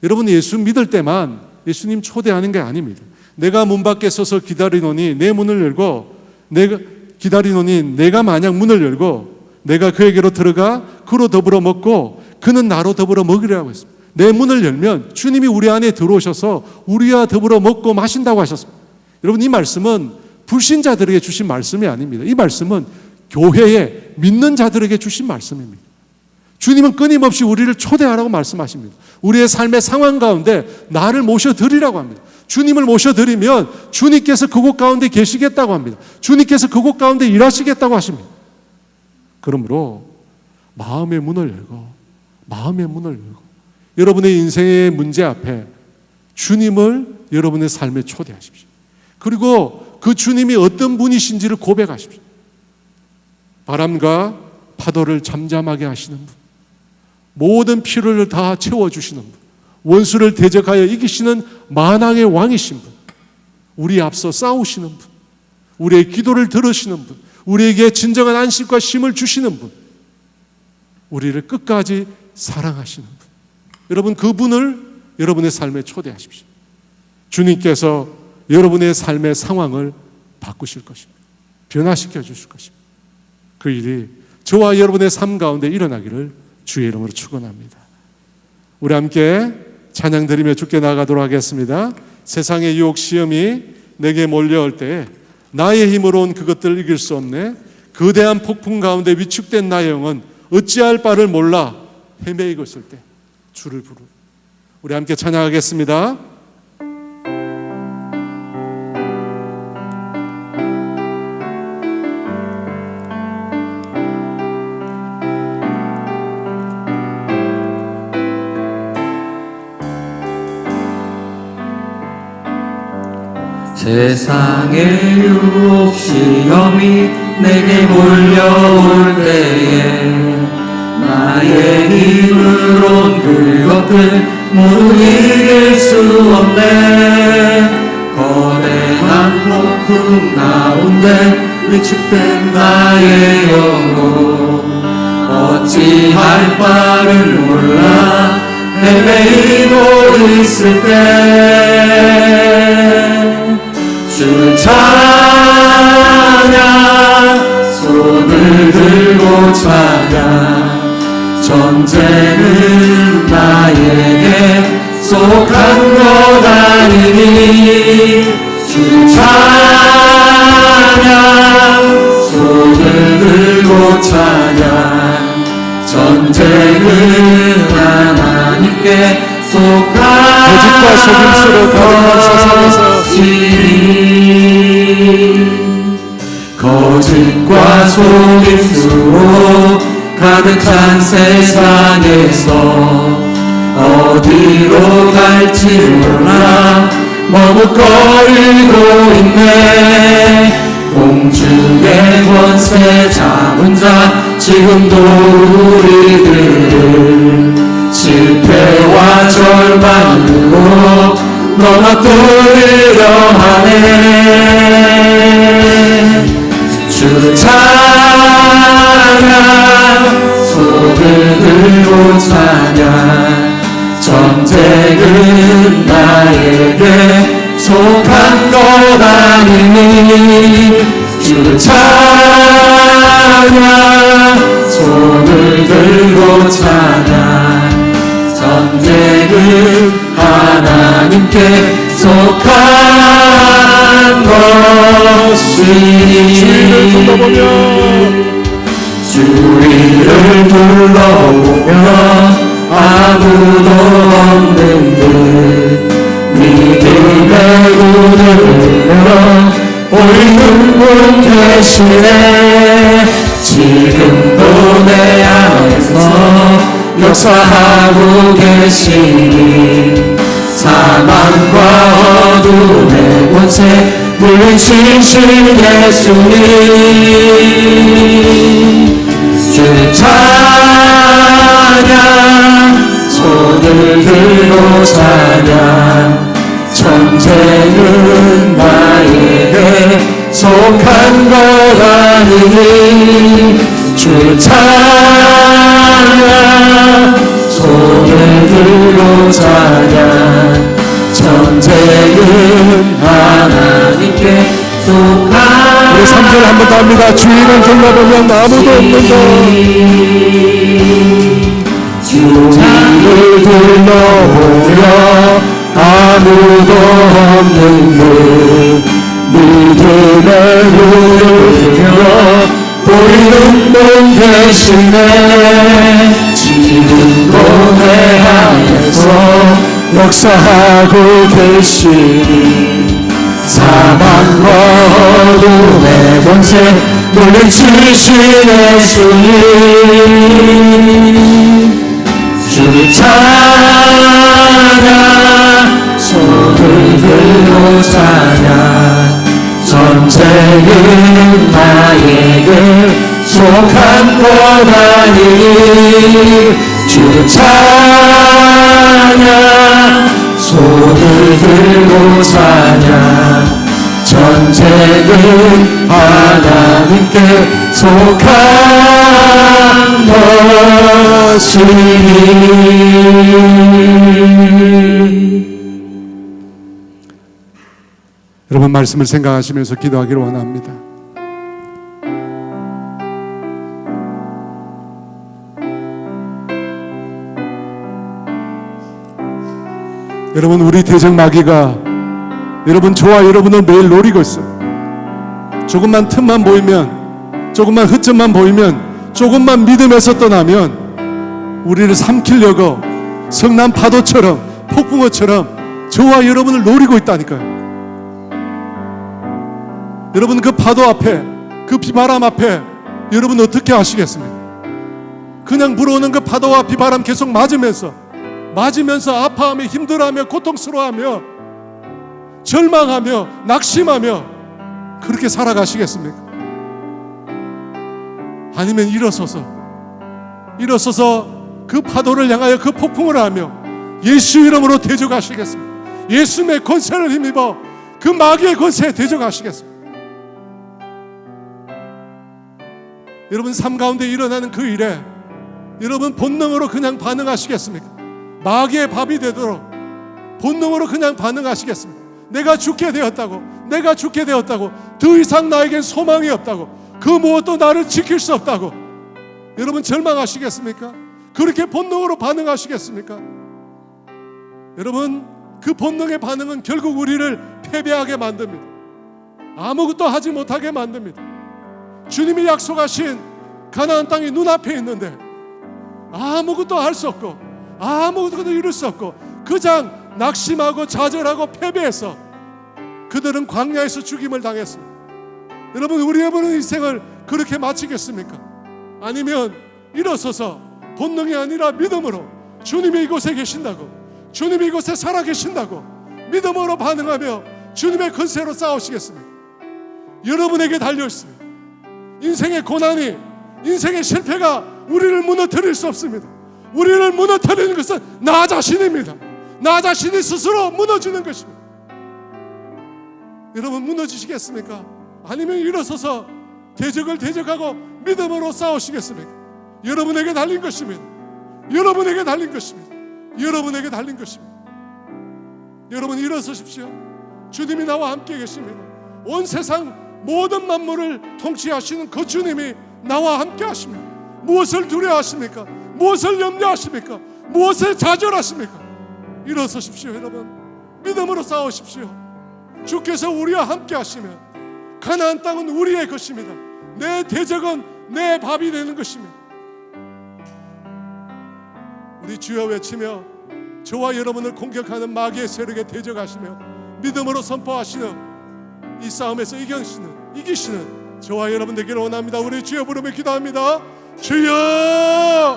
Speaker 2: 여러분, 예수 믿을 때만 예수님 초대하는 게 아닙니다. 내가 문 밖에 서서 기다리노니 내 문을 열고, 내가 만약 문을 열고 내가 그에게로 들어가 그로 더불어 먹고 그는 나로 더불어 먹으리라고 했습니다. 내 문을 열면 주님이 우리 안에 들어오셔서 우리와 더불어 먹고 마신다고 하셨습니다. 여러분, 이 말씀은 불신자들에게 주신 말씀이 아닙니다. 이 말씀은 교회에 믿는 자들에게 주신 말씀입니다. 주님은 끊임없이 우리를 초대하라고 말씀하십니다. 우리의 삶의 상황 가운데 나를 모셔드리라고 합니다. 주님을 모셔드리면 주님께서 그곳 가운데 계시겠다고 합니다. 주님께서 그곳 가운데 일하시겠다고 하십니다. 그러므로 마음의 문을 열고 여러분의 인생의 문제 앞에 주님을 여러분의 삶에 초대하십시오. 그리고 그 주님이 어떤 분이신지를 고백하십시오. 바람과 파도를 잠잠하게 하시는 분, 모든 필요를 다 채워주시는 분, 원수를 대적하여 이기시는 만왕의 왕이신 분, 우리 앞서 싸우시는 분, 우리의 기도를 들으시는 분, 우리에게 진정한 안식과 쉼을 주시는 분, 우리를 끝까지 사랑하시는 분, 여러분, 그분을 여러분의 삶에 초대하십시오. 주님께서 여러분의 삶의 상황을 바꾸실 것입니다. 변화시켜 주실 것입니다. 그 일이 저와 여러분의 삶 가운데 일어나기를 주의 이름으로 축원합니다. 우리 함께 찬양 드리며 주께 나아가도록 하겠습니다. 세상의 유혹 시험이 내게 몰려올 때에 나의 힘으로 온 그것들을 이길 수 없네. 거대한 폭풍 가운데 위축된 나의 영은 어찌할 바를 몰라 헤매이고 있을 때 주를 부르. 우리 함께 찬양하겠습니다.
Speaker 3: 세상의 유혹 시험이 내게 몰려올 때에 나의 힘으로 온 그것들 모두 이길 수 없네. 거대한 폭풍 가운데 위축된 나의 영혼 어찌할 바를 몰라 헤매이고 있을 때 주 찬양 손을 들고 찬양 전쟁은 나에게 속한 것 아니니 주 찬양 손을 들고 찬양 전쟁은 하나님께
Speaker 2: 거짓과 속임수로 가득한 세상에서
Speaker 3: 거짓과 속임수로 가득한 세상에서 어디로 갈지 몰라 머뭇거리고 있네. 공중의 권세 잡은 자 지금도 우리들을 실패와 절망으로 넘어뜨리려 하네. 주 찬양 손을 들고 찬양 전쟁은 나에게 속한 것 아니니 주 찬양 손을 들고 찬양 전쟁은 하나님께 속한 것이니 주위를 둘러보며 아무도 없는 듯 믿음의 눈을 들며 보이는 분 계시네. 지금도 내 안에서 역사하고 계시니 사망과 어둠의 권세 물리치신 예수님 주 찬양 손을 들고 찬양 전쟁은 나에게 속한 것 아니니 주 찬양 손을 들고 찬양 전쟁은 하나님께 속한
Speaker 2: 우리 3절 한 번 더 합니다. 주위를 둘러보면 아무도 없는데
Speaker 3: 주위를 둘러보며 아무도 없는 그 믿음의 눈을 들며 보이는 분 대신에 지금도 내 안에서 역사하고 계시니 사망과 어둠의 권세 물리치시네 주님 주 찬양 손을 들고 찬양 전쟁은 나에게 속한 것 아니니 주 찬양 손을 들고 찬양 전쟁은 하나님께 속한 것이니
Speaker 2: 여러분 말씀을 생각하시면서 기도하기를 원합니다. 여러분 우리 대적 마귀가 여러분 저와 여러분을 매일 노리고 있어요. 조금만 틈만 보이면 조금만 흠집만 보이면 조금만 믿음에서 떠나면 우리를 삼키려고 성난 파도처럼 폭풍어처럼 저와 여러분을 노리고 있다니까요. 여러분 그 파도 앞에 그 비바람 앞에 여러분 어떻게 하시겠습니까? 그냥 불어오는 그 파도와 비바람 계속 맞으면서 아파하며 힘들어하며 고통스러워하며 절망하며 낙심하며 그렇게 살아가시겠습니까? 아니면 일어서서 그 파도를 향하여 그 폭풍을 하며 예수 이름으로 대적하시겠습니까? 예수님의 권세를 힘입어 그 마귀의 권세에 대적하시겠습니까? 여러분 삶 가운데 일어나는 그 일에 여러분 본능으로 그냥 반응하시겠습니까? 마귀의 밥이 되도록 본능으로 그냥 반응하시겠습니까? 내가 죽게 되었다고 더 이상 나에겐 소망이 없다고 그 무엇도 나를 지킬 수 없다고 여러분 절망하시겠습니까? 그렇게 본능으로 반응하시겠습니까? 여러분 그 본능의 반응은 결국 우리를 패배하게 만듭니다. 아무것도 하지 못하게 만듭니다. 주님이 약속하신 가나안 땅이 눈앞에 있는데 아무것도 할 수 없고 아무것도 이룰 수 없고 그냥 낙심하고 좌절하고 패배해서 그들은 광야에서 죽임을 당했습니다. 여러분 우리 여러분의 인생을 그렇게 마치겠습니까? 아니면 일어서서 본능이 아니라 믿음으로 주님이 이곳에 계신다고 주님이 이곳에 살아계신다고 믿음으로 반응하며 주님의 권세로 싸우시겠습니까? 여러분에게 달려있습니다. 인생의 고난이 인생의 실패가 우리를 무너뜨릴 수 없습니다. 우리를 무너뜨리는 것은 나 자신입니다. 나 자신이 스스로 무너지는 것입니다. 여러분 무너지시겠습니까? 아니면 일어서서 대적을 대적하고 믿음으로 싸우시겠습니까? 여러분에게 달린 것입니다. 여러분에게 달린 것입니다. 여러분에게 달린 것입니다. 여러분 일어서십시오. 주님이 나와 함께 계십니다. 온 세상 모든 만물을 통치하시는 그 주님이 나와 함께 하십니다. 무엇을 두려워하십니까? 무엇을 염려하십니까? 무엇을 좌절하십니까? 일어서십시오. 여러분 믿음으로 싸우십시오. 주께서 우리와 함께 하시면 가나안 땅은 우리의 것입니다. 내 대적은 내 밥이 되는 것입니다. 우리 주여 외치며 저와 여러분을 공격하는 마귀의 세력에 대적하시며 믿음으로 선포하시는 이 싸움에서 이기시는 저와 여러분 되기를 원합니다. 우리 주여 부르며 기도합니다. 주여!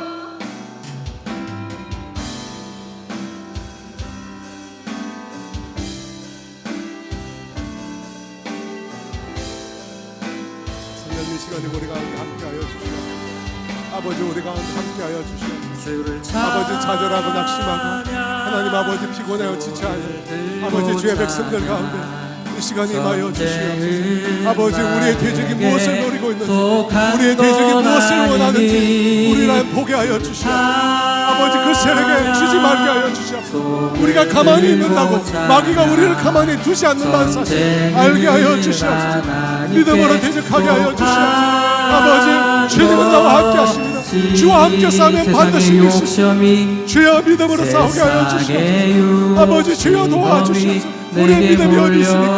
Speaker 2: 성령 이 시간에 우리가 함께하여 주시옵소서.
Speaker 1: 아버지 우리 가운데 함께하여 주시옵소서.
Speaker 3: 주를
Speaker 1: 아버지 좌절하고 낙심하고 하나님 아버지 피곤하여 지쳐하는 아버지 주의 백성들 가운데 이 시간 임하여 주시옵소서. 아버지 우리의 대적이 무엇을 노리고 있는지 우리의 대적이 무엇을 원하는지 우리를 보게 하여 주시옵소서. 아버지 그 세력에 지지 말게 하여 주시옵소서. 우리가 가만히 있는다고 마귀가 우리를 가만히 두지 않는다는 사실 알게 하여 주시옵소서. 믿음으로 대적하게 하여 주시옵소서. 아버지 주님은 나와 함께 하십니다. 주와 함께 싸우면 반드시 이기시옵소서. 주여 믿음으로 싸우게 하여 주시옵소서. 아버지 주여 도와주시옵소서. 우리의 믿음이 어디 있습니까?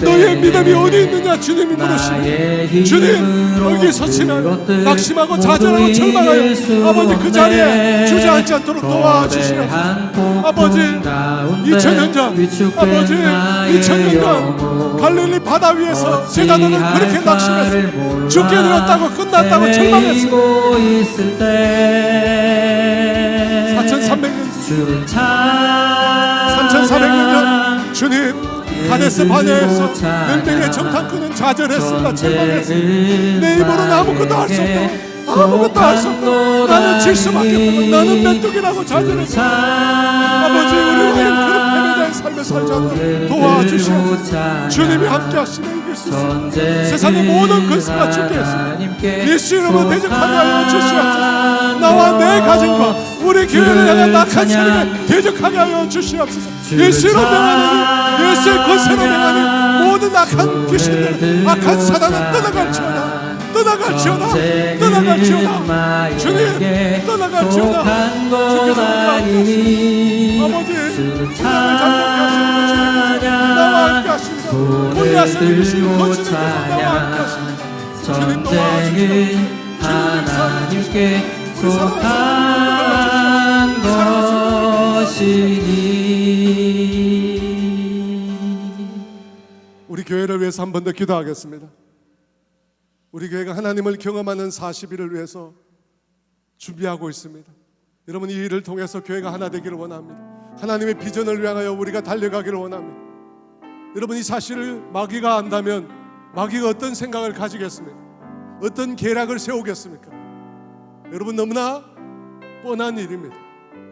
Speaker 1: 너희의 믿음이 어디 있느냐 주님이 물으시니 주님 여기 서치면 낙심하고 좌절하고 절망하여 아버지 그 자리에 주저앉지 않도록 도와주시옵소서. 아버지 2000년 전 아버지 2000년 전 갈릴리 바다 위에서 제자들은 그렇게 낙심했어요. 죽게 되었다고 끝났다고 절망했어요. 4300년 3400년 전 주님 가데스 바네에서 10명의 정탐꾼은 좌절했습니다. 절망했습니다. 내 입으로는 아무것도 할 수 없다. 아무것도 할 수 없다. 나는 질 수밖에 없다. 나는 메뚜기라고 좌절했습니다. 아버지 우리는 그런 패배자의 삶을 살지 않도록 도와주시옵소서. 주님이 함께 하시면 이길 수 있습니다. 세상의 모든 근수가 죽게 했습니다. 예수 이름으로 대적하게 하여 주시옵소서. 나와 내 가정과 우리 교회를 향한 악한 세력에 대적하게 하여 주시옵소서. 예수로 명하니 예수의 권세로 명하니 모든 악한 귀신들 악한 사단은 떠나갈지어다. 떠나갈지어다. 떠나갈지어다. 주님 떠나갈지어다. 주께서 아버지 우리를 잠잠케 하시는 주님 나와 함께 하십니다. 골리앗을 이기시는 그 주님께서 나와 함께 하십니다. 주님 도와주시옵소서.
Speaker 3: 하나님께 속한 것이니.
Speaker 1: 우리 교회를 위해서 한 번 더 기도하겠습니다. 우리 교회가 하나님을 경험하는 40일을 위해서 준비하고 있습니다. 여러분 이 일을 통해서 교회가 하나 되기를 원합니다. 하나님의 비전을 향하여 우리가 달려가기를 원합니다. 여러분 이 사실을 마귀가 안다면 마귀가 어떤 생각을 가지겠습니까? 어떤 계략을 세우겠습니까? 여러분 너무나 뻔한 일입니다.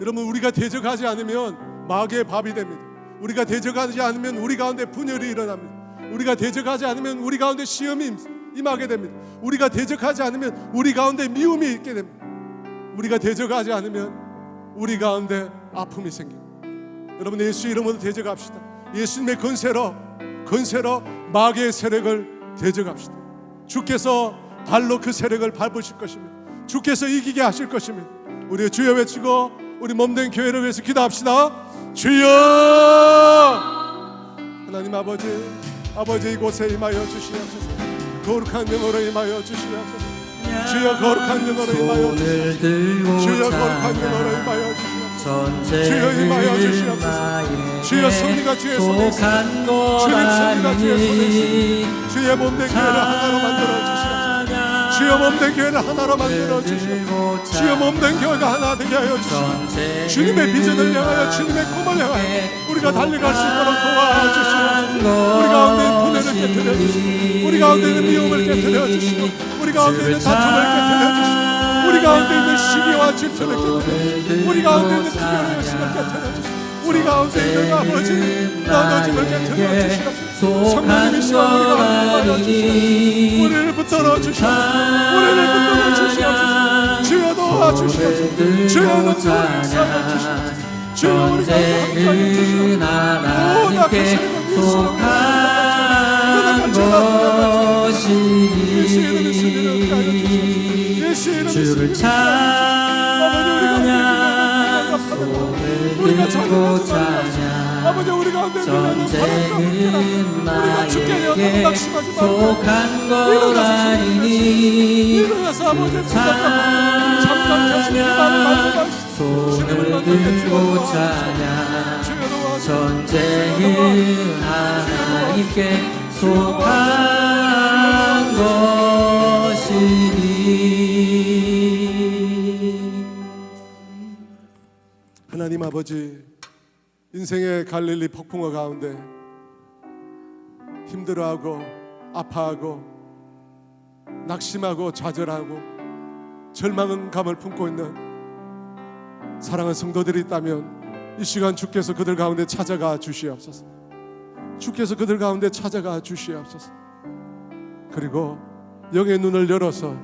Speaker 1: 여러분 우리가 대적하지 않으면 마귀의 밥이 됩니다. 우리가 대적하지 않으면 우리 가운데 분열이 일어납니다. 우리가 대적하지 않으면 우리 가운데 시험이 임하게 됩니다. 우리가 대적하지 않으면 우리 가운데 미움이 있게 됩니다. 우리가 대적하지 않으면 우리 가운데 아픔이 생깁니다. 여러분 예수 이름으로 대적합시다. 예수님의 권세로 마귀의 세력을 대적합시다. 주께서 발로 그 세력을 밟으실 것입니다. 주께서 이기게 하실 것입니다. 우리 주여 외치고 우리 몸된 교회를 위해서 기도합시다. 주여 하나님 아버지 이곳에 임하여 주시옵소서. 거룩한 영으로 임하여 주시옵소서. 주여 거룩한 영으로 임하여 주시옵소서. 주여 거룩한 영으로 임하여 주시옵소서. 주여 임하여 주시옵소서. 주여 승리가 주의 손에 있습니다. 주님 승리가 주의 손에 있습니다. 주의 몸된 교회를 하나로 만들어 주시옵소서. 주여 몸된 교회를 하나로 만들어 주시옵소서. 주여 몸된 교회가 하나 되게 하여 주시옵소서. 주님의 비전을 향하여 주님의 꿈을 향하여 우리가 달려갈 수 있도록 도와주시옵소서. 우리 가운데 분해를 깨뜨려 주시고 우리 가운데 있는 미움을 깨뜨려 주시고 우리 가운데 있는 다툼을 깨뜨려 주시고 우리 가운데 있는 시기와 질투를 깨뜨려 주시고 우리 가운데 있는 비교의 의식을 깨뜨려 주시고 우리 가운데 있는 아버지 나눠짐을 깨뜨려 주시옵소서. 성령님이 시간 우리가 하여 주시옵소서. 우리를 붙들어 주시옵소서. 우리를 붙들어 주시옵소서. 주여 도와주시옵소서. 주여 능력을 사여 주시옵소서. 주여 우리 가운데 함께하여 주시옵소서. 모든 악한 세력을
Speaker 3: 것이니 주를 찬양 손을 들고 찬양
Speaker 1: 아버지 우리 가운데
Speaker 3: 전쟁은 나에게 속한 것 아니니
Speaker 1: 일어나서 아버지
Speaker 3: 찬양 손을 들고 찬양 전쟁은 하나님께 속한 것이니.
Speaker 1: 하나님 아버지 인생의 갈릴리 폭풍어 가운데 힘들어하고 아파하고 낙심하고 좌절하고
Speaker 2: 절망은 감을 품고 있는 사랑하는 성도들이 있다면 이 시간 주께서 그들 가운데 찾아가 주시옵소서. 주께서 그들 가운데 찾아가 주시옵소서. 그리고 영의 눈을 열어서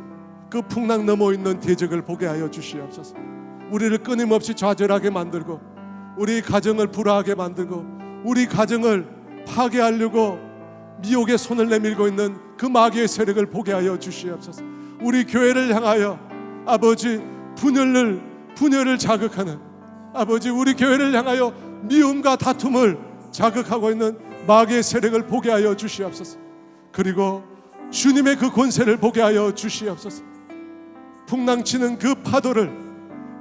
Speaker 2: 그 풍랑 넘어 있는 대적을 보게 하여 주시옵소서. 우리를 끊임없이 좌절하게 만들고 우리 가정을 불화하게 만들고 우리 가정을 파괴하려고 미혹의 손을 내밀고 있는 그 마귀의 세력을 보게 하여 주시옵소서. 우리 교회를 향하여 아버지 분열을 자극하는 아버지 우리 교회를 향하여 미움과 다툼을 자극하고 있는 마귀의 세력을 보게 하여 주시옵소서. 그리고 주님의 그 권세를 보게 하여 주시옵소서. 풍랑치는 그 파도를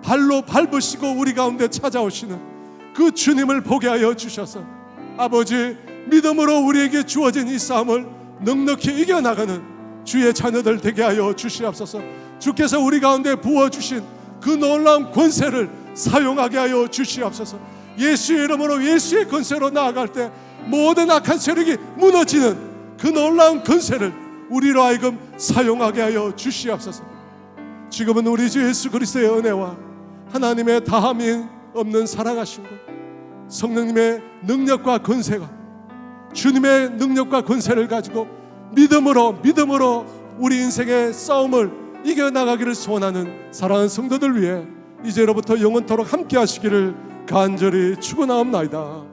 Speaker 2: 발로 밟으시고 우리 가운데 찾아오시는 그 주님을 보게 하여 주셔서 아버지 믿음으로 우리에게 주어진 이 싸움을 넉넉히 이겨나가는 주의 자녀들 되게 하여 주시옵소서. 주께서 우리 가운데 부어주신 그 놀라운 권세를 사용하게 하여 주시옵소서. 예수의 이름으로 예수의 권세로 나아갈 때 모든 악한 세력이 무너지는 그 놀라운 권세를 우리로 하여금 사용하게 하여 주시옵소서. 지금은 우리 주 예수 그리스도의 은혜와 하나님의 다함이 없는 사랑하심과 성령님의 능력과 권세가 주님의 능력과 권세를 가지고 믿음으로 우리 인생의 싸움을 이겨나가기를 소원하는 사랑하는 성도들 위해 이제로부터 영원토록 함께 하시기를 간절히 축원하옵나이다.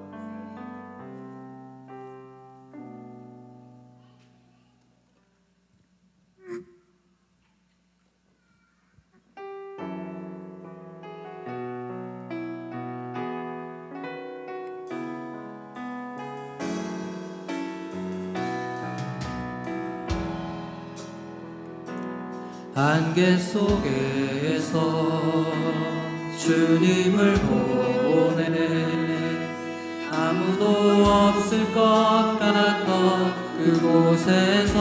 Speaker 3: 안개 속에서 주님을 보내 아무도 없을 것 같던 그곳에서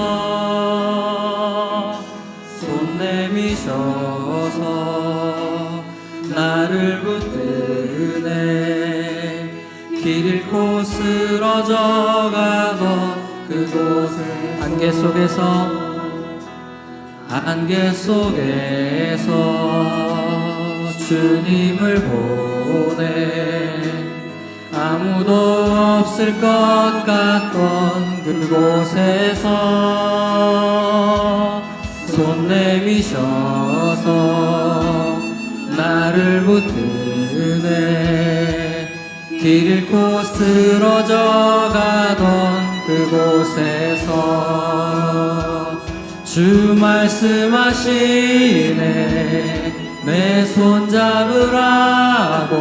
Speaker 3: 손 내미셔서 나를 붙드네 길 잃고 쓰러져 가던 그곳에 안개 속에서 주님을 보내 아무도 없을 것 같던 그곳에서 손 내미셔서 나를 붙드네 길 잃고 쓰러져 가던 그곳에서 주 말씀하시네 내 손 잡으라고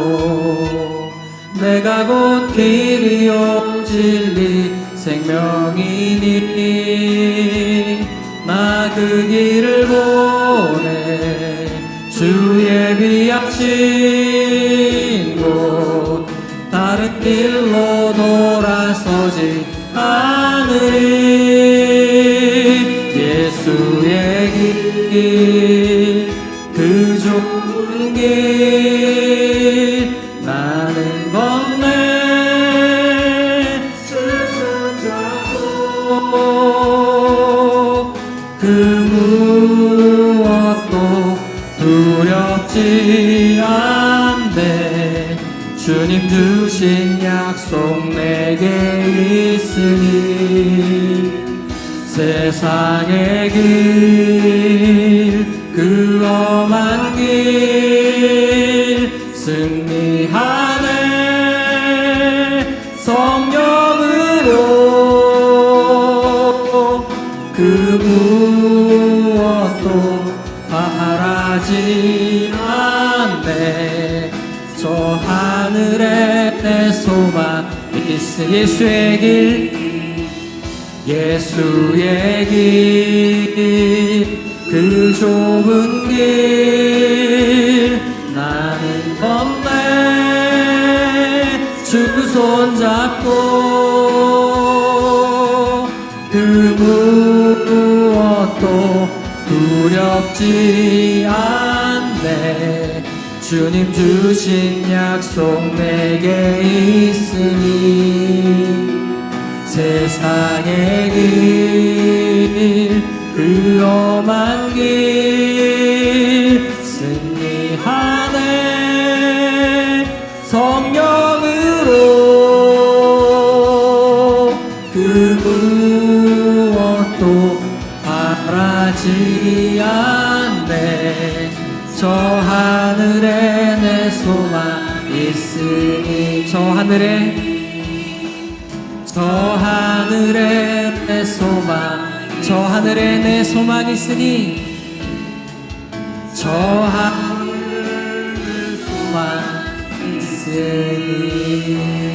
Speaker 3: 내가 곧 길이요 진리 생명이니 나 그 길을 보내 주 예비하신 곳 다른 길로 돌아서지 않으리 예수의 길 그 좋은 길 나는 건네 주 손잡고 그 무엇도 두렵지 않네 주님 주신 약속 내게 있으니 세상의 길 그 험한 길 승리하네 성령으로 그 무엇도 바라지 않네 저 하늘에 내 소망 있으 예수의 길 예수의 길 그 좁은 길 나는 건네 주 손잡고 그 무엇도 두렵지 않네 주님 주신 약속 내게 있으니 세상의 길 그 험한 길 하나도 바라지 않네. 저 하늘에 내 소망 있으니 저 하늘에 내 소망 저 하늘에 내 소망 있으니 저 하늘에 소망 있으니